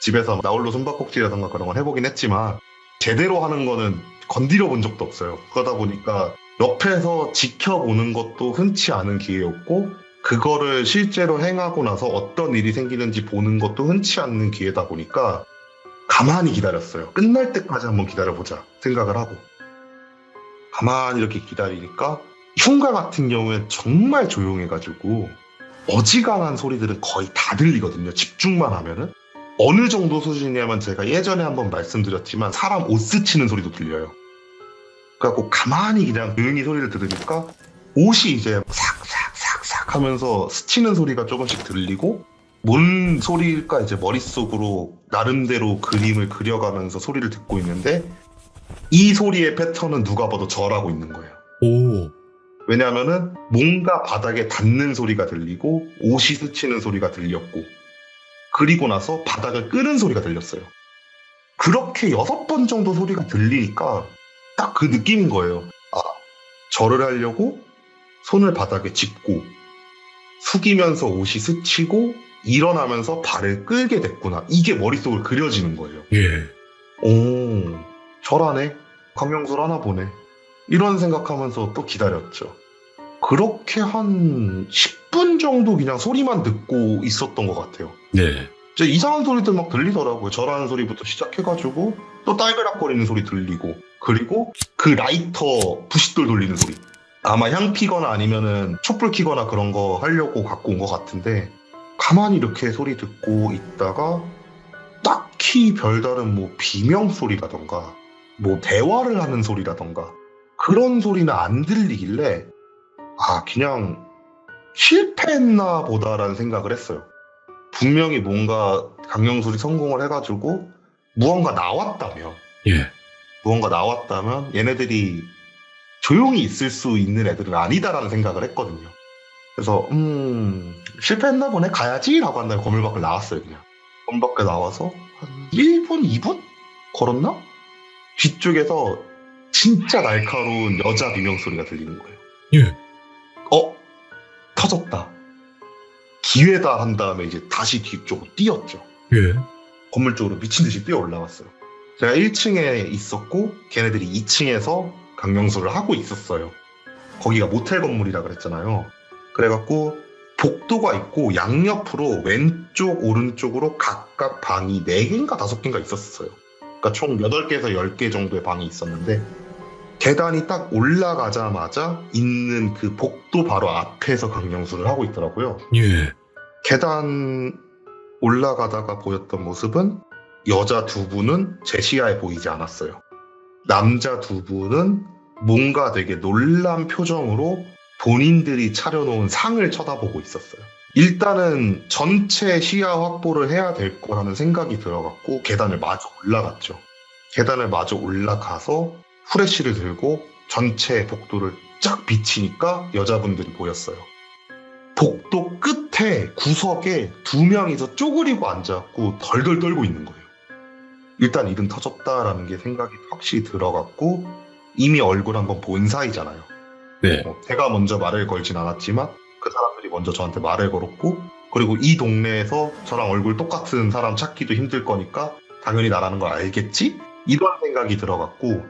집에서 나홀로 숨바꼭질이라던가 그런 건 해보긴 했지만 제대로 하는 거는 건드려 본 적도 없어요. 그러다 보니까 옆에서 지켜보는 것도 흔치 않은 기회였고 그거를 실제로 행하고 나서 어떤 일이 생기는지 보는 것도 흔치 않는 기회다 보니까 가만히 기다렸어요. 끝날 때까지 한번 기다려보자 생각을 하고 가만히 이렇게 기다리니까 흉가 같은 경우엔 정말 조용해가지고 어지간한 소리들은 거의 다 들리거든요. 집중만 하면은. 어느 정도 수준이냐면 제가 예전에 한번 말씀드렸지만 사람 옷 스치는 소리도 들려요. 그래갖고 가만히 그냥 조용히 소리를 들으니까 옷이 이제 삭삭삭삭 하면서 스치는 소리가 조금씩 들리고 뭔 소리일까 이제 머릿속으로 나름대로 그림을 그려가면서 소리를 듣고 있는데 이 소리의 패턴은 누가 봐도 저라고 있는 거예요. 오. 왜냐하면은 뭔가 바닥에 닿는 소리가 들리고 옷이 스치는 소리가 들렸고 그리고 나서 바닥을 끄는 소리가 들렸어요. 그렇게 6번 정도 소리가 들리니까 딱 그 느낌인 거예요. 절을 하려고 손을 바닥에 짚고 숙이면서 옷이 스치고 일어나면서 발을 끌게 됐구나. 이게 머릿속을 그려지는 거예요. 예. 오, 절하네. 강명술 하나 보네. 이런 생각하면서 또 기다렸죠. 그렇게 한 10분 정도 그냥 소리만 듣고 있었던 것 같아요. 네. 이제 이상한 소리들 막 들리더라고요. 절하는 소리부터 시작해가지고 또 딸그락거리는 소리 들리고, 그리고 그 라이터 부싯돌 돌리는 소리. 아마 향 피거나 아니면은 촛불 켜거나 그런 거 하려고 갖고 온 것 같은데, 가만히 이렇게 소리 듣고 있다가 딱히 별다른 뭐 비명 소리라던가 뭐 대화를 하는 소리라던가 그런 소리는 안 들리길래 아, 그냥 실패했나 보다라는 생각을 했어요. 분명히 뭔가 강령술이 성공을 해가지고 무언가 나왔다면, 예. 무언가 나왔다면 얘네들이 조용히 있을 수 있는 애들은 아니다라는 생각을 했거든요. 그래서 실패했나 보네, 가야지 라고 한 다음에 건물 밖을 나왔어요. 그냥 건물 밖에 나와서 한 1분 2분 걸었나? 뒤쪽에서 진짜 날카로운 여자 비명 소리가 들리는 거예요. 예. 터졌다, 기회다 한 다음에 이제 다시 뒤쪽으로 뛰었죠. 예. 건물 쪽으로 미친 듯이 뛰어 올라갔어요. 제가 1층에 있었고 걔네들이 2층에서 강령술을 하고 있었어요. 거기가 모텔 건물이라 그랬잖아요. 그래갖고 복도가 있고 양옆으로 왼쪽 오른쪽으로 각각 방이 4개인가 5개인가 있었어요. 그러니까 총 8개에서 10개 정도의 방이 있었는데, 계단이 딱 올라가자마자 있는 그 복도 바로 앞에서 강령술을 하고 있더라고요. 예. 계단 올라가다가 보였던 모습은 여자 2분은 제 시야에 보이지 않았어요. 남자 2분은 뭔가 되게 놀란 표정으로 본인들이 차려놓은 상을 쳐다보고 있었어요. 일단은 전체 시야 확보를 해야 될 거라는 생각이 들어갖고 계단을 마저 올라갔죠. 계단을 마저 올라가서 후레쉬를 들고 전체 복도를 쫙 비치니까 여자분들이 보였어요. 복도 끝에 구석에 2명이서 쪼그리고 앉아갖고 덜덜 떨고 있는 거예요. 일단 일은 터졌다라는 게 생각이 확실히 들어갔고, 이미 얼굴 한번 본 사이잖아요. 네. 제가 먼저 말을 걸진 않았지만 그 사람들이 먼저 저한테 말을 걸었고, 그리고 이 동네에서 저랑 얼굴 똑같은 사람 찾기도 힘들 거니까 당연히 나라는 걸 알겠지? 이런 생각이 들어갔고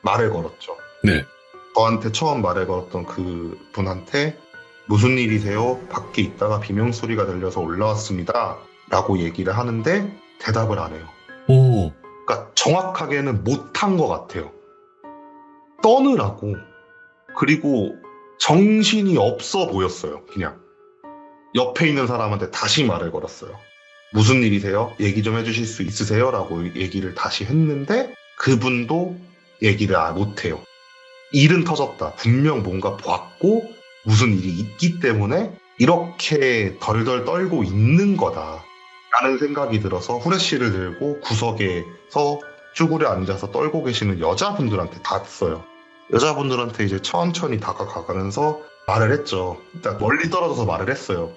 말을 걸었죠. 네. 저한테 처음 말을 걸었던 그 분한테 무슨 일이세요? 밖에 있다가 비명소리가 들려서 올라왔습니다 라고 얘기를 하는데 대답을 안 해요. 오. 그러니까 정확하게는 못한 것 같아요. 떠느라고. 그리고 정신이 없어 보였어요. 그냥 옆에 있는 사람한테 다시 말을 걸었어요. 무슨 일이세요? 얘기 좀 해주실 수 있으세요? 라고 얘기를 다시 했는데 그분도 얘기를 못해요. 일은 터졌다. 분명 뭔가 봤고 무슨 일이 있기 때문에 이렇게 덜덜 떨고 있는 거다 라는 생각이 들어서 후레쉬를 들고 구석에서 쭈그려 앉아서 떨고 계시는 여자분들한테 닿았어요. 여자분들한테 이제 천천히 다가가면서 말을 했죠. 일단 멀리 떨어져서 말을 했어요.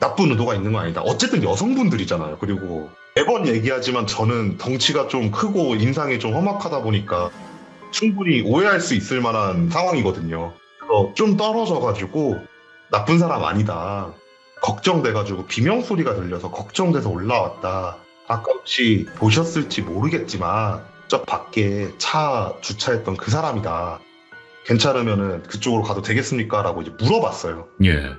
나쁜 의도가 있는 건 아니다. 어쨌든 여성분들이잖아요. 그리고 매번 얘기하지만 저는 덩치가 좀 크고 인상이 좀 험악하다 보니까 충분히 오해할 수 있을 만한 상황이거든요. 그래서 좀 떨어져가지고 나쁜 사람 아니다. 걱정돼가지고 비명소리가 들려서 걱정돼서 올라왔다. 아까 혹시 보셨을지 모르겠지만 저 밖에 차 주차했던 그 사람이다. 괜찮으면은 그쪽으로 가도 되겠습니까? 라고 이제 물어봤어요. 예.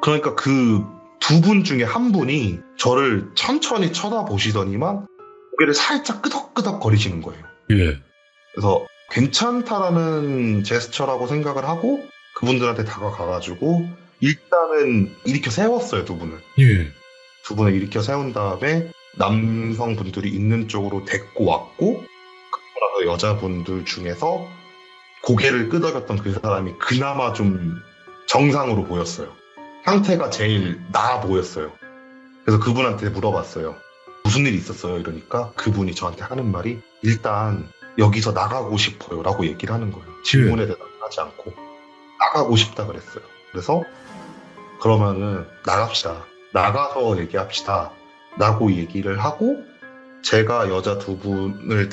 그러니까 그 2분 중에 한 분이 저를 천천히 쳐다보시더니만 고개를 살짝 끄덕끄덕 거리시는 거예요. 예. 그래서 괜찮다라는 제스처라고 생각을 하고 그분들한테 다가가가지고 일단은 일으켜 세웠어요, 2분을. 예. 2분을 일으켜 세운 다음에 남성분들이 있는 쪽으로 데리고 왔고, 그러고 나서 여자분들 중에서 고개를 끄덕였던 그 사람이 그나마 좀 정상으로 보였어요. 상태가 제일 나아 보였어요. 그래서 그분한테 물어봤어요. 무슨 일이 있었어요? 이러니까 그분이 저한테 하는 말이 일단 여기서 나가고 싶어요 라고 얘기를 하는 거예요. 질문에 대답을 하지 않고 나가고 싶다 그랬어요. 그래서 그러면은 나갑시다. 나가서 얘기합시다 라고 얘기를 하고 제가 여자 2분을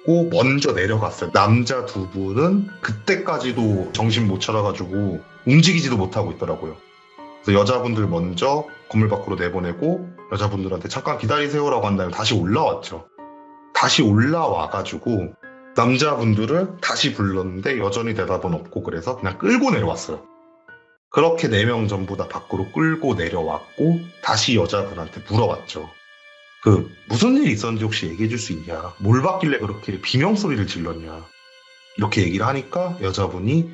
했고 먼저 내려갔어요. 남자 두 분은 그때까지도 정신 못 차려가지고 움직이지도 못하고 있더라고요. 그래서 여자분들 먼저 건물 밖으로 내보내고 여자분들한테 잠깐 기다리세요라고 한 다음에 다시 올라왔죠. 다시 올라와가지고 남자분들을 다시 불렀는데 여전히 대답은 없고 그래서 그냥 끌고 내려왔어요. 그렇게 4명 전부 다 밖으로 끌고 내려왔고 다시 여자분한테 물어봤죠. 무슨 일이 있었는지 혹시 얘기해 줄 수 있냐? 뭘 봤길래 그렇게 비명소리를 질렀냐? 이렇게 얘기를 하니까 여자분이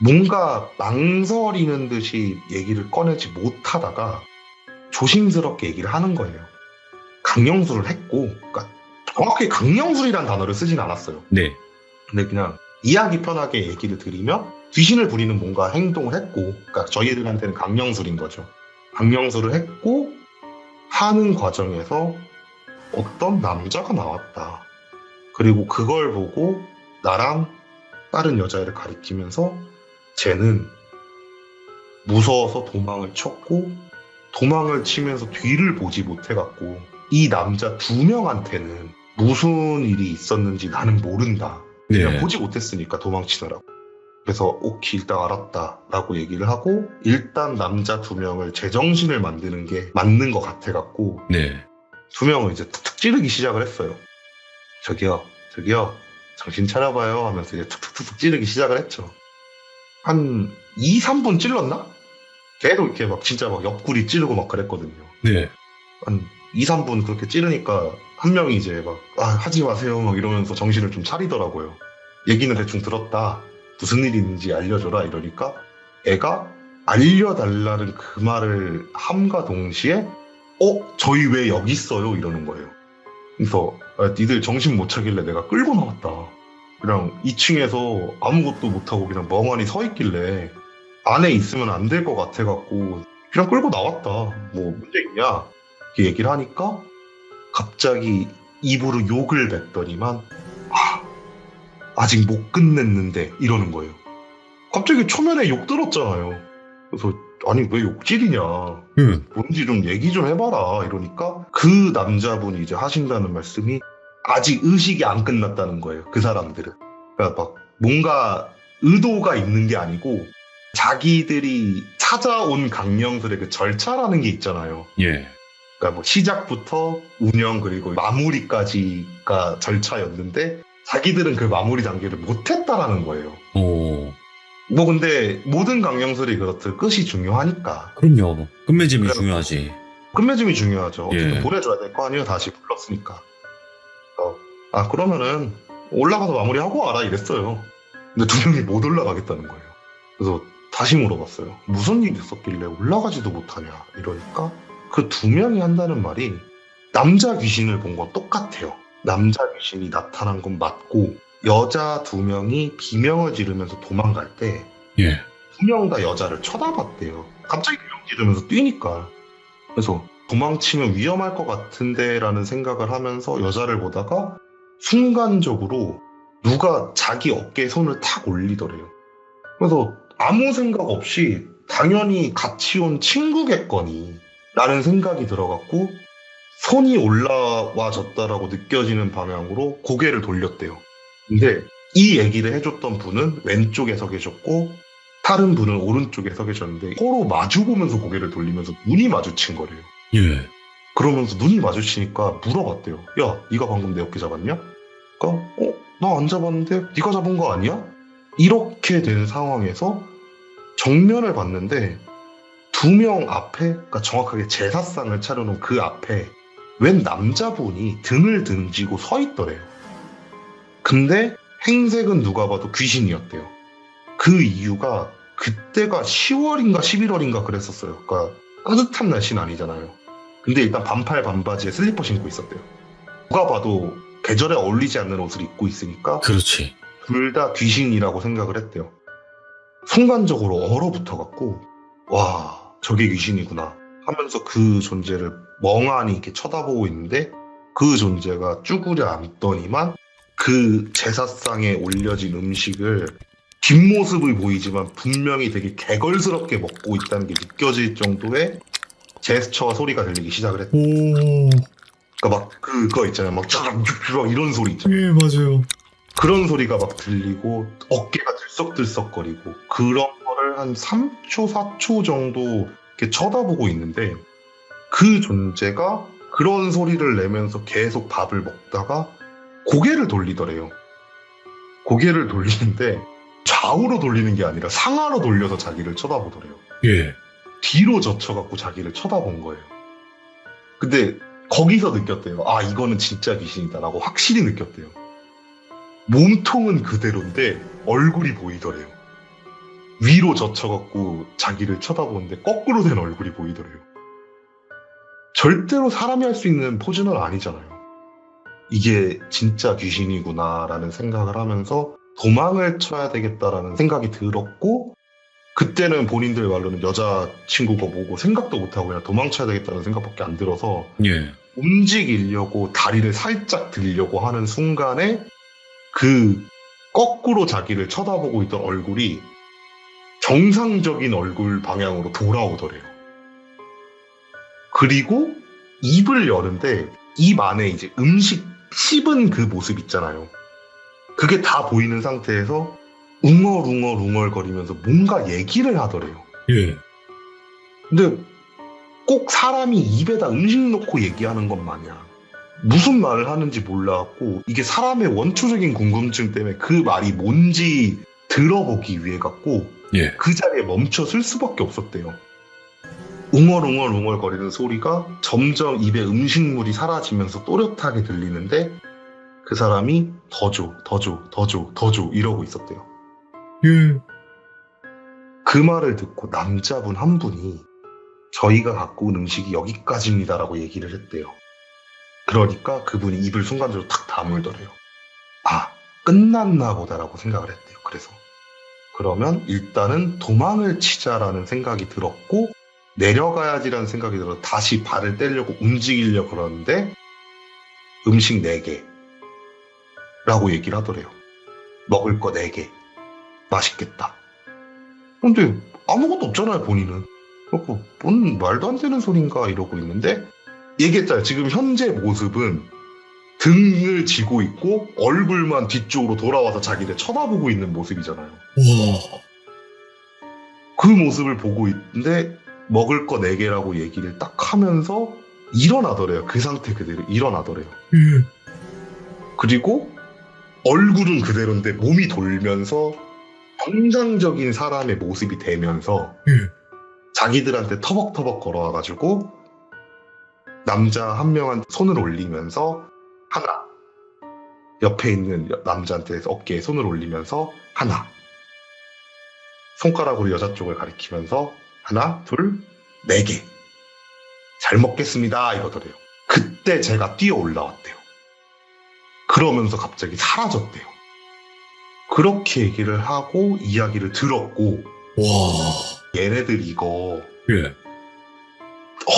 뭔가 망설이는 듯이 얘기를 꺼내지 못하다가 조심스럽게 얘기를 하는 거예요. 강령술을 했고, 그러니까 정확하게 강령술이란 단어를 쓰진 않았어요. 네. 근데 그냥 이야기 편하게 얘기를 드리면 귀신을 부리는 뭔가 행동을 했고, 그러니까 저희들한테는 강령술인 거죠. 강령술을 했고 하는 과정에서 어떤 남자가 나왔다. 그리고 그걸 보고 나랑 다른 여자애를 가리키면서 쟤는 무서워서 도망을 쳤고 도망을 치면서 뒤를 보지 못해갖고 이 남자 2명한테는 무슨 일이 있었는지 나는 모른다. 그냥 네. 보지 못했으니까 도망치느라고. 그래서 오케이 일단 알았다 라고 얘기를 하고 일단 남자 2명을 제정신을 만드는 게 맞는 것 같아갖고 네. 2명을 이제 툭툭 찌르기 시작을 했어요. 저기요 정신 차려봐요 하면서 이제 툭툭툭 찌르기 시작을 했죠. 한 2, 3분 찔렀나? 계속 이렇게 막 진짜 막 옆구리 찌르고 막 그랬거든요. 네. 한 2, 3분 그렇게 찌르니까 한 명이 이제 막 하지 마세요 막 이러면서 정신을 좀 차리더라고요. 얘기는 대충 들었다. 무슨 일이 있는지 알려줘라 이러니까 애가 알려달라는 그 말을 함과 동시에 저희 왜 여기 있어요? 이러는 거예요. 그래서 니들 정신 못 차길래 내가 끌고 나왔다. 그냥 2층에서 아무것도 못하고 그냥 멍하니 서 있길래 안에 있으면 안 될 것 같아갖고 그냥 끌고 나왔다. 뭐 문제 있냐? 이렇게 얘기를 하니까 갑자기 입으로 욕을 뱉더니만 아직 못 끝냈는데 이러는 거예요. 갑자기 초면에 욕 들었잖아요. 그래서 아니 왜 욕질이냐? 뭔지 좀 얘기 좀 해봐라 이러니까 그 남자분이 이제 하신다는 말씀이 아직 의식이 안 끝났다는 거예요. 그 사람들은. 그러니까 막 뭔가 의도가 있는 게 아니고 자기들이 찾아온 강령술의 그 절차라는 게 있잖아요. 예. 그러니까 뭐 시작부터 운영 그리고 마무리까지가 절차였는데 자기들은 그 마무리 단계를 못했다라는 거예요. 오. 뭐 근데 모든 강령술이 그렇듯 끝이 중요하니까. 그럼요. 끝맺음이 그래. 중요하지. 끝맺음이 중요하죠. 어쨌든 예. 보내줘야 될 거 아니에요. 다시 불렀으니까. 그러면은 올라가서 마무리하고 와라 이랬어요. 근데 2명이 못 올라가겠다는 거예요. 그래서 다시 물어봤어요. 무슨 일이 있었길래 올라가지도 못하냐 이러니까 그 2명이 한다는 말이 남자 귀신을 본 건 똑같아요. 남자 귀신이 나타난 건 맞고 여자 2명이 비명을 지르면서 도망갈 때 예. 2명 다 여자를 쳐다봤대요. 갑자기 비명 지르면서 뛰니까. 그래서 도망치면 위험할 것 같은데 라는 생각을 하면서 여자를 보다가 순간적으로 누가 자기 어깨에 손을 탁 올리더래요. 그래서 아무 생각 없이 당연히 같이 온 친구겠거니 라는 생각이 들어갔고 손이 올라와졌다라고 느껴지는 방향으로 고개를 돌렸대요. 근데 이 얘기를 해줬던 분은 왼쪽에 서 계셨고 다른 분은 오른쪽에 서 계셨는데 서로 마주보면서 고개를 돌리면서 눈이 마주친 거래요. 예. 그러면서 눈이 마주치니까 물어봤대요. 야, 네가 방금 내 어깨 잡았냐? 그러니까 나 안 잡았는데 네가 잡은 거 아니야? 이렇게 된 상황에서 정면을 봤는데 2명 앞에, 그러니까 정확하게 제사상을 차려놓은 그 앞에 웬 남자분이 등을 등지고 서 있더래요. 근데 행색은 누가 봐도 귀신이었대요. 그 이유가 그때가 10월인가 11월인가 그랬었어요. 그러니까 따뜻한 날씨는 아니잖아요. 근데 일단 반팔 반바지에 슬리퍼 신고 있었대요. 누가 봐도 계절에 어울리지 않는 옷을 입고 있으니까 그렇지. 둘 다 귀신이라고 생각을 했대요. 순간적으로 얼어붙어갖고 와 저게 귀신이구나 하면서 그 존재를 멍하니 이렇게 쳐다보고 있는데 그 존재가 쭈그려 앉더니만 그 제사상에 올려진 음식을 뒷모습을 보이지만 분명히 되게 개걸스럽게 먹고 있다는 게 느껴질 정도의 제스처와 소리가 들리기 시작을 했대요. 오. 그러니까 막 그거 있잖아요. 막 쫙 이런 소리 있잖아요. 예, 맞아요. 그런 소리가 막 들리고 어깨가 들썩들썩거리고 그런 거를 한 3초, 4초 정도 이렇게 쳐다보고 있는데 그 존재가 그런 소리를 내면서 계속 밥을 먹다가 고개를 돌리더래요. 고개를 돌리는데 좌우로 돌리는 게 아니라 상하로 돌려서 자기를 쳐다보더래요. 예. 뒤로 젖혀갖고 자기를 쳐다본 거예요. 근데 거기서 느꼈대요. 아, 이거는 진짜 귀신이다라고 확실히 느꼈대요. 몸통은 그대로인데 얼굴이 보이더래요. 위로 젖혀갖고 자기를 쳐다보는데 거꾸로 된 얼굴이 보이더래요. 절대로 사람이 할 수 있는 포즈는 아니잖아요. 이게 진짜 귀신이구나라는 생각을 하면서 도망을 쳐야 되겠다라는 생각이 들었고, 그때는 본인들 말로는 여자친구가 뭐고 생각도 못하고 그냥 도망쳐야 되겠다는 생각밖에 안 들어서 예. 움직이려고 다리를 살짝 들려고 하는 순간에 그 거꾸로 자기를 쳐다보고 있던 얼굴이 정상적인 얼굴 방향으로 돌아오더래요. 그리고 입을 여는데 입 안에 이제 음식 씹은 그 모습 있잖아요. 그게 다 보이는 상태에서 웅얼웅얼 거리면서 뭔가 얘기를 하더래요. 예. 근데 꼭 사람이 입에다 음식 넣고 얘기하는 것 마냥 무슨 말을 하는지 몰라갖고 이게 사람의 원초적인 궁금증 때문에 그 말이 뭔지 들어보기 위해 갖고 예. 그 자리에 멈춰 설 수밖에 없었대요. 웅얼웅얼 거리는 소리가 점점 입에 음식물이 사라지면서 또렷하게 들리는데 그 사람이 더 줘 이러고 있었대요. 예. 그 말을 듣고 남자분 한 분이 저희가 갖고 온 음식이 여기까지입니다라고 얘기를 했대요. 그러니까 그분이 입을 순간적으로 탁 다물더래요. 아, 끝났나 보다라고 생각을 했대요. 그래서 그러면 일단은 도망을 치자라는 생각이 들었고 내려가야지라는 생각이 들어서 다시 발을 떼려고 움직이려고 그러는데 음식 4개 라고 얘기를 하더래요. 먹을 거 4개. 맛있겠다. 근데 아무것도 없잖아요, 본인은. 그래서 뭔 말도 안 되는 소린가 이러고 있는데 얘기했잖아요. 지금 현재 모습은 등을 쥐고 있고 얼굴만 뒤쪽으로 돌아와서 자기를 쳐다보고 있는 모습이잖아요. 와. 그 모습을 보고 있는데 먹을 거 4개라고 얘기를 딱 하면서 일어나더래요. 그 상태 그대로 일어나더래요. 예. 그리고 얼굴은 그대로인데 몸이 돌면서 정상적인 사람의 모습이 되면서 예. 자기들한테 터벅터벅 걸어와가지고 남자 한 명한테 손을 올리면서 하나, 옆에 있는 남자한테 어깨에 손을 올리면서 하나, 손가락으로 여자 쪽을 가리키면서 하나, 둘, 4개. 잘 먹겠습니다 이러더래요. 그때 제가 뛰어 올라왔대요. 그러면서 갑자기 사라졌대요. 그렇게 얘기를 하고 이야기를 들었고 와. 얘네들 이거 예.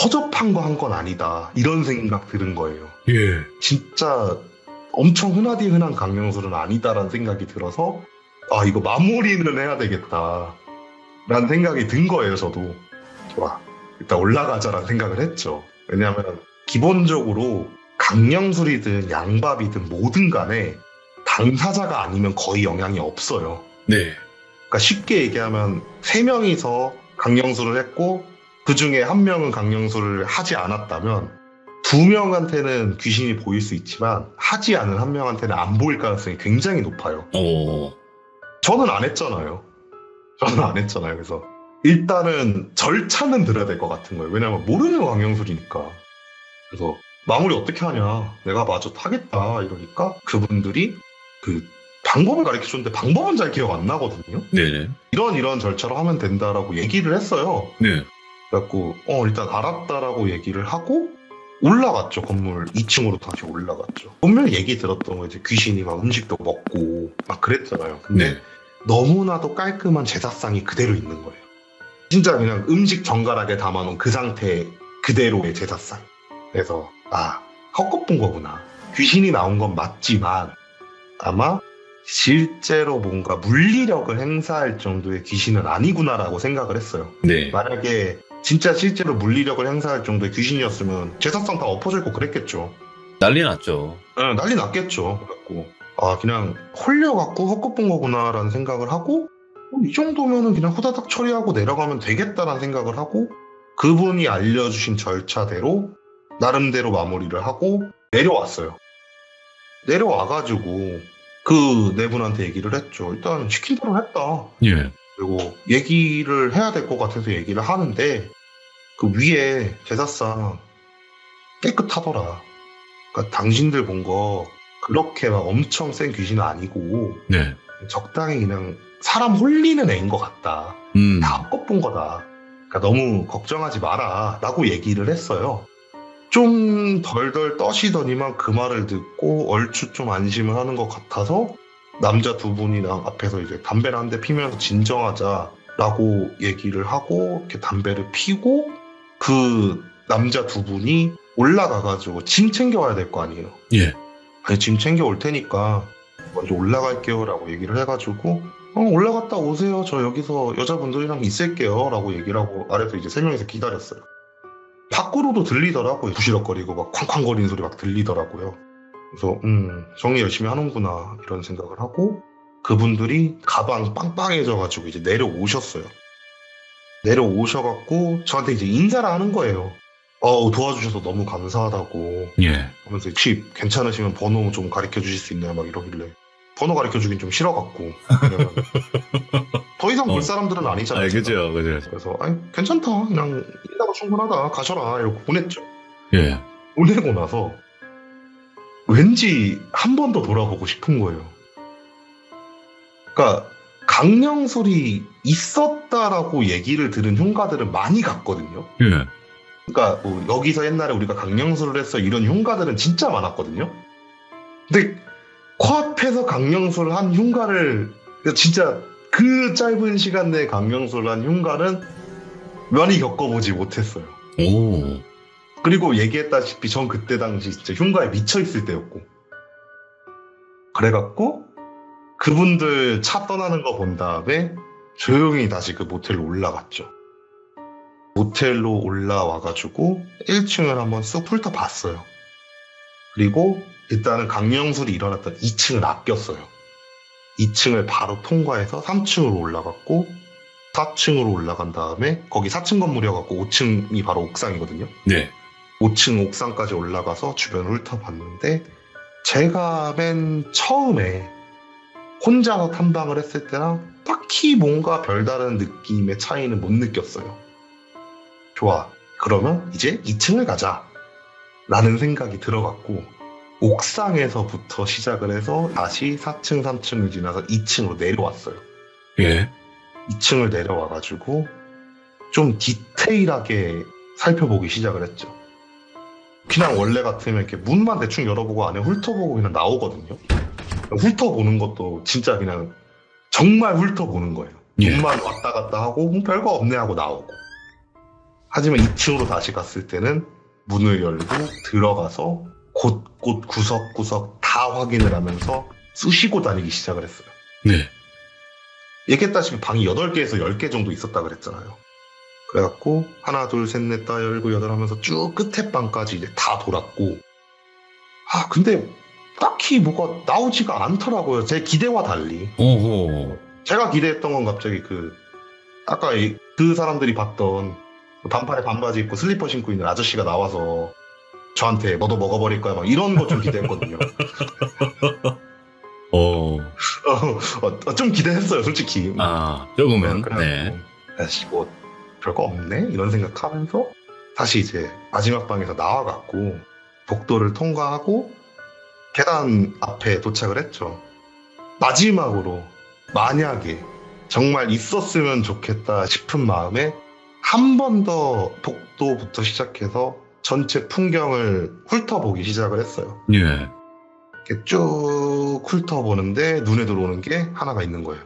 허접한 거 한 건 아니다 이런 생각 들은 거예요. 예. 진짜 엄청 흔하디 흔한 강령술은 아니다라는 생각이 들어서 아 이거 마무리는 해야 되겠다 라는 생각이 든 거예요. 저도 좋아 일단 올라가자라는 생각을 했죠. 왜냐하면 기본적으로 강령술이든 양밥이든 뭐든 간에 당사자가 아니면 거의 영향이 없어요. 네. 그러니까 쉽게 얘기하면 3명이서 강령술을 했고 그 중에 1명은 강령술을 하지 않았다면 2명한테는 귀신이 보일 수 있지만 하지 않은 1명한테는 안 보일 가능성이 굉장히 높아요. 저는 안 했잖아요. 그래서 일단은 절차는 들어야 될 것 같은 거예요. 왜냐하면 모르는 강령술이니까. 그래서 마무리 어떻게 하냐. 내가 마저 타겠다 이러니까 그분들이 그 방법을 가르쳐줬는데 방법은 잘 기억 안 나거든요. 네네. 이런 절차로 하면 된다라고 얘기를 했어요. 네. 그래갖고 일단 알았다라고 얘기를 하고 올라갔죠. 건물 2층으로 다시 올라갔죠. 분명히 얘기 들었던 거 이제 귀신이 막 음식도 먹고 막 그랬잖아요. 근데 네. 너무나도 깔끔한 제사상이 그대로 있는 거예요. 진짜 그냥 음식 정갈하게 담아놓은 그 상태 그대로의 제사상. 그래서 헛것 본 거구나. 귀신이 나온 건 맞지만 아마 실제로 뭔가 물리력을 행사할 정도의 귀신은 아니구나라고 생각을 했어요. 네. 만약에 진짜 실제로 물리력을 행사할 정도의 귀신이었으면 제사상 다 엎어져 있고 그랬겠죠. 난리 났죠. 난리 났겠죠. 그래갖고 그냥 홀려갖고 헛것 본 거구나라는 생각을 하고 이 정도면은 그냥 후다닥 처리하고 내려가면 되겠다라는 생각을 하고 그분이 알려주신 절차대로 나름대로 마무리를 하고 내려왔어요. 내려와가지고 그 네 분한테 얘기를 했죠. 일단 시킨 대로 했다. 예. 그리고 얘기를 해야 될 것 같아서 얘기를 하는데 그 위에 제사상 깨끗하더라. 그러니까 당신들 본 거 그렇게 막 엄청 센 귀신은 아니고 네. 적당히 그냥 사람 홀리는 애인 것 같다. 다 헛것 본 거다. 그러니까 너무 걱정하지 마라 라고 얘기를 했어요. 좀 덜덜 떠시더니만 그 말을 듣고 얼추 좀 안심을 하는 것 같아서 남자 두 분이랑 앞에서 이제 담배를 한 대 피면서 진정하자라고 얘기를 하고 이렇게 담배를 피고 그 남자 두 분이 올라가가지고 짐 챙겨와야 될 거 아니에요. 예. 아니 짐 챙겨올 테니까 먼저 올라갈게요 라고 얘기를 해가지고 올라갔다 오세요. 저 여기서 여자분들이랑 있을게요 라고 얘기를 하고 아래서 이제 3명이서 기다렸어요. 밖으로도 들리더라고요. 부시럭거리고 막 쾅쾅거리는 소리 막 들리더라고요. 그래서 정리 열심히 하는구나 이런 생각을 하고 그분들이 가방 빵빵해져가지고 이제 내려오셨어요. 내려오셔갖고 저한테 이제 인사를 하는 거예요. 도와주셔서 너무 감사하다고 예. 하면서 혹시 괜찮으시면 번호 좀 가르쳐 주실 수 있나요? 막 이러길래 번호 가르쳐 주긴 좀 싫어갖고 왜냐면 더 이상 볼 사람들은 아니잖아요. 제가. 그죠. 그래서 괜찮다 그냥 이따가 충분하다 가셔라 이러고 보냈죠. 예. 보내고 나서 왠지 한 번 더 돌아보고 싶은 거예요. 그러니까 강령술이 있었다라고 얘기를 들은 흉가들은 많이 갔거든요. 예. 그러니까 뭐 여기서 옛날에 우리가 강령술을 했어 이런 흉가들은 진짜 많았거든요. 근데 코앞에서 강령술을 한 흉가를 진짜 그 짧은 시간 내에 강령술을 한 흉가는 많이 겪어보지 못했어요. 오. 그리고 얘기했다시피 전 그때 당시 진짜 흉가에 미쳐있을 때였고 그래갖고 그분들 차 떠나는 거 본 다음에 조용히 다시 그 모텔로 올라갔죠. 모텔로 올라와가지고 1층을 한번 쑥 훑어봤어요. 그리고 일단은 강령술이 일어났던 2층을 아꼈어요. 2층을 바로 통과해서 3층으로 올라갔고 4층으로 올라간 다음에 거기 4층 건물이어갖고 5층이 바로 옥상이거든요. 네. 5층 옥상까지 올라가서 주변을 훑어봤는데 제가 맨 처음에 혼자서 탐방을 했을 때랑 딱히 뭔가 별다른 느낌의 차이는 못 느꼈어요. 좋아. 그러면 이제 2층을 가자. 라는 생각이 들어갔고 옥상에서부터 시작을 해서 다시 4층, 3층을 지나서 2층으로 내려왔어요. 예. 2층을 내려와가지고 좀 디테일하게 살펴보기 시작을 했죠. 그냥 원래 같으면 이렇게 문만 대충 열어보고 안에 훑어보고 그냥 나오거든요. 훑어보는 것도 진짜 그냥 정말 훑어보는 거예요. 예. 문만 왔다 갔다 하고 별거 없네 하고 나오고. 하지만 2층으로 다시 갔을 때는 문을 열고 들어가서 곳곳 구석구석 다 확인을 하면서 쑤시고 다니기 시작을 했어요. 네. 얘기했다시피 방이 8개에서 10개 정도 있었다 그랬잖아요. 그래갖고 하나 둘 셋 넷 다 열고 여덟 하면서 쭉 끝에 방까지 이제 다 돌았고 근데 딱히 뭐가 나오지가 않더라고요. 제 기대와 달리. 오호. 제가 기대했던 건 갑자기 아까 그 사람들이 봤던 반팔에 반바지 입고 슬리퍼 신고 있는 아저씨가 나와서 저한테 너도 먹어버릴 거야 막 이런 거 좀 기대했거든요. 좀 기대했어요 솔직히. 조금은. 그래갖고 네. 다시 뭐 별거 없네 이런 생각하면서 다시 이제 마지막 방에서 나와갖고 복도를 통과하고 계단 앞에 도착을 했죠. 마지막으로 만약에 정말 있었으면 좋겠다 싶은 마음에 한 번 더 복도부터 시작해서 전체 풍경을 훑어보기 시작을 했어요. 예. 이렇게 쭉 훑어보는데 눈에 들어오는 게 하나가 있는 거예요.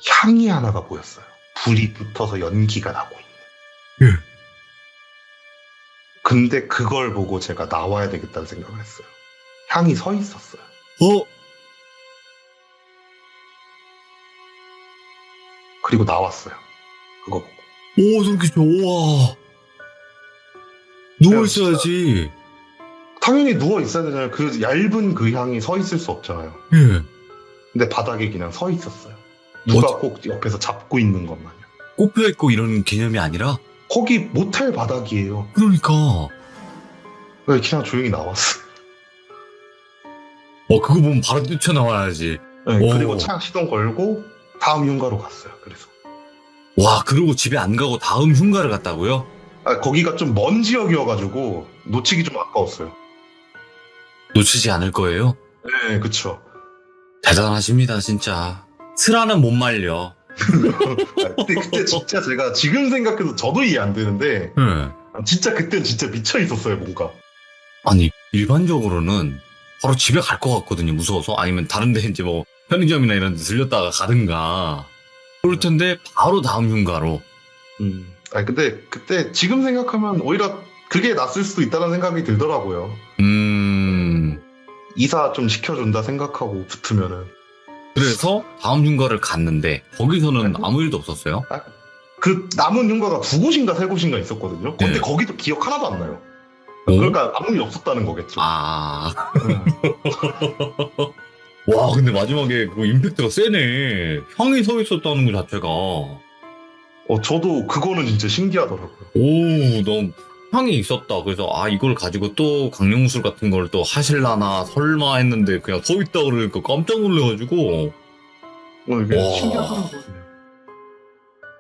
향이 하나가 보였어요. 불이 붙어서 연기가 나고 있는. 예. 근데 그걸 보고 제가 나와야 되겠다는 생각을 했어요. 향이 서 있었어요. 그리고 나왔어요. 그거 보고. 오, 소름 끼쳐. 우와. 누워있어야지. 당연히 누워 있어야 되잖아요. 그 얇은 그 향이 서 있을 수 없잖아요. 예. 근데 바닥에 그냥 서 있었어요. 누가 꼭 옆에서 잡고 있는 것만. 꼽혀있고 이런 개념이 아니라? 거기 모텔 바닥이에요. 그러니까. 그냥 조용히 나왔어요. 그거 보면 바로 뛰쳐나와야지. 네, 오. 그리고 차 시동 걸고 다음 흉가로 갔어요. 그래서 와, 그러고 집에 안 가고 다음 흉가를 갔다고요? 거기가 좀 먼 지역이어가지고 놓치기 좀 아까웠어요. 놓치지 않을 거예요? 네, 그쵸. 대단하십니다, 진짜. 스라는 못 말려. 그때 진짜 제가 지금 생각해도 저도 이해 안 되는데 예. 진짜 그땐 진짜 미쳐 있었어요, 뭔가. 아니, 일반적으로는 바로 집에 갈 것 같거든요, 무서워서. 아니면 다른 데 이제 뭐 편의점이나 이런 데 들렸다가 가든가. 그럴 텐데, 바로 다음 흉가로. 근데 그때 지금 생각하면 오히려 그게 낫을 수도 있다는 생각이 들더라고요. 이사 좀 시켜준다 생각하고 붙으면은. 그래서 다음 흉가를 갔는데, 거기서는 아무 일도 없었어요? 그 남은 흉가가 2곳인가 3곳인가 있었거든요. 근데 네. 거기도 기억 하나도 안 나요. 어? 그러니까 아무 일 없었다는 거겠죠. 아. 음. 와, 근데 마지막에 그 임팩트가 세네. 형이 서 있었다는 것 자체가. 저도 그거는 진짜 신기하더라고요. 오, 너무 형이 있었다. 그래서 이걸 가지고 또 강령술 같은 걸 또 하실라나 설마 했는데 그냥 서 있다 그러니까 깜짝 놀래가지고. 이게 와. 신기하더라고요.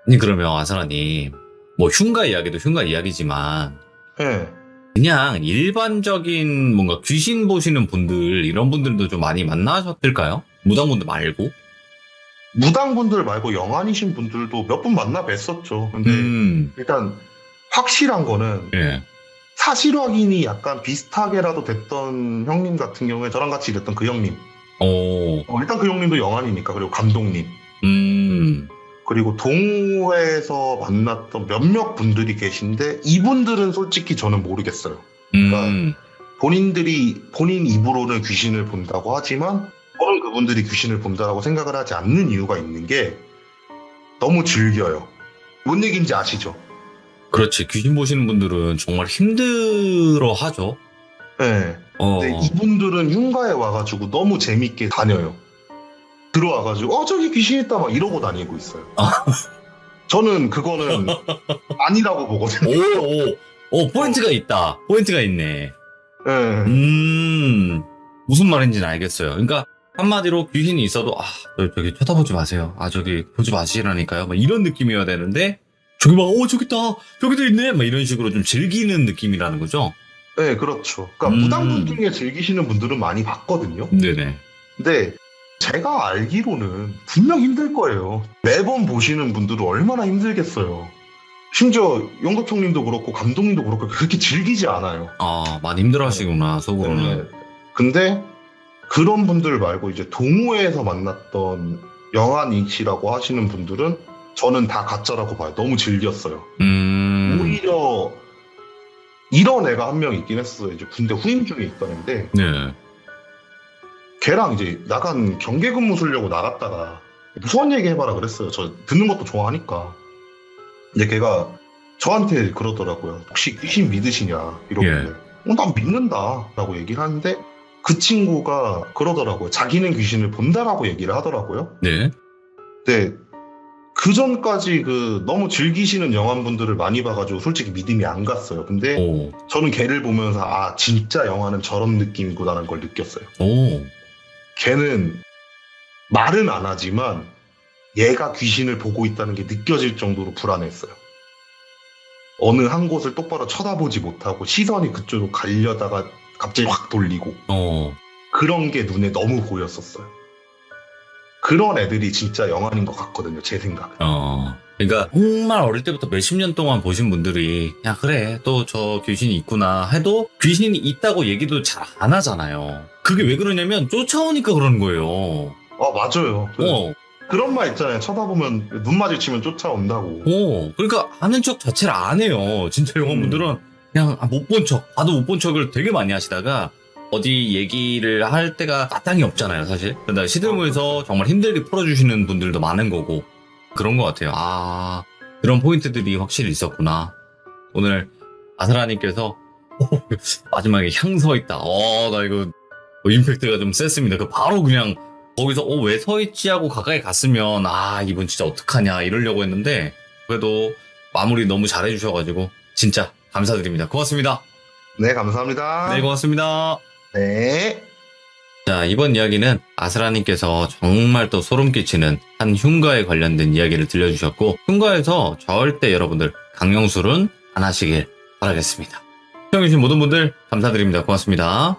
아니, 그러면 아사라님, 뭐 흉가 이야기도 흉가 이야기지만 네. 그냥 일반적인 뭔가 귀신 보시는 분들 이런 분들도 좀 많이 만나셨을까요? 무당분들 말고. 무당분들 말고 영안이신 분들도 몇 분 만나 뵀었죠. 근데 일단 확실한 거는 예. 사실 확인이 약간 비슷하게라도 됐던 형님 같은 경우에 저랑 같이 일했던 그 형님. 일단 그 형님도 영안이니까. 그리고 감독님. 그리고 동호회에서 만났던 몇몇 분들이 계신데 이분들은 솔직히 저는 모르겠어요. 본인 입으로는 귀신을 본다고 하지만 저는 그분들이 귀신을 본다라고 생각을 하지 않는 이유가 있는 게 너무 즐겨요. 뭔 얘기인지 아시죠? 그렇지. 귀신 보시는 분들은 정말 힘들어 하죠. 네. 근데 이분들은 흉가에 와가지고 너무 재밌게 다녀요. 들어와가지고 저기 귀신 있다 막 이러고 다니고 있어요. 저는 그거는 아니라고 보거든요. 포인트가 있다. 포인트가 있네. 네. 무슨 말인지는 알겠어요. 그러니까 한마디로 귀신이 있어도 저기 쳐다보지 마세요. 저기 보지 마시라니까요. 막 이런 느낌이어야 되는데 저기 막 저기 있다. 저기도 있네. 막 이런 식으로 좀 즐기는 느낌이라는 거죠. 네, 그렇죠. 그러니까 무당분 중에 즐기시는 분들은 많이 봤거든요. 네네. 근데 제가 알기로는 분명 힘들 거예요. 매번 보시는 분들은 얼마나 힘들겠어요. 심지어 영덕 형님도 그렇고 감독님도 그렇고 그렇게 즐기지 않아요. 많이 힘들어 하시구나, 속으로는. 네. 근데 그런 분들 말고 이제 동호회에서 만났던 영안이시라고 하시는 분들은 저는 다 가짜라고 봐요. 너무 즐겼어요. 오히려 이런 애가 한 명 있긴 했어요. 이제 군대 후임 중에 있었는데 네. 걔랑 이제 야간 경계 근무 쓰려고 나갔다가 무서운 얘기 해봐라 그랬어요. 저 듣는 것도 좋아하니까. 근데 걔가 저한테 그러더라고요. 혹시 귀신 믿으시냐 이러길래 난 믿는다 라고 얘기를 하는데 그 친구가 그러더라고요. 자기는 귀신을 본다라고 얘기를 하더라고요. 네. 근데 그 전까지 너무 즐기시는 영화분들을 많이 봐가지고 솔직히 믿음이 안 갔어요. 근데 저는 걔를 보면서 진짜 영화는 저런 느낌이구나라는 걸 느꼈어요. 걔는 말은 안 하지만 얘가 귀신을 보고 있다는 게 느껴질 정도로 불안했어요. 어느 한 곳을 똑바로 쳐다보지 못하고 시선이 그쪽으로 가려다가 갑자기 확 돌리고 그런 게 눈에 너무 보였었어요. 그런 애들이 진짜 영화인 것 같거든요, 제 생각은. 그러니까 정말 어릴 때부터 몇십 년 동안 보신 분들이 야 그래 또 저 귀신이 있구나 해도 귀신이 있다고 얘기도 잘 안 하잖아요. 그게 왜 그러냐면 쫓아오니까 그러는 거예요. 맞아요. 그런 말 있잖아요. 쳐다보면 눈 마주치면 쫓아온다고. 그러니까 아는 척 자체를 안 해요. 진짜 영화분들은 그냥 못 본 척, 봐도 못 본 척을 되게 많이 하시다가 어디 얘기를 할 때가 마땅히 없잖아요, 사실. 그러다 시드모에서 정말 힘들게 풀어주시는 분들도 많은 거고 그런 것 같아요. 그런 포인트들이 확실히 있었구나. 오늘 아사라님께서 마지막에 향 서 있다. 나 이거 임팩트가 좀 셌습니다. 그 바로 그냥 거기서 왜 서 있지 하고 가까이 갔으면 이분 진짜 어떡하냐 이러려고 했는데 그래도 마무리 너무 잘해주셔가지고 진짜 감사드립니다. 고맙습니다. 네, 감사합니다. 네, 고맙습니다. 네. 자, 이번 이야기는 아스라님께서 정말 또 소름 끼치는 한 흉가에 관련된 이야기를 들려주셨고, 흉가에서 절대 여러분들 강령술은 안 하시길 바라겠습니다. 시청해주신 모든 분들 감사드립니다. 고맙습니다.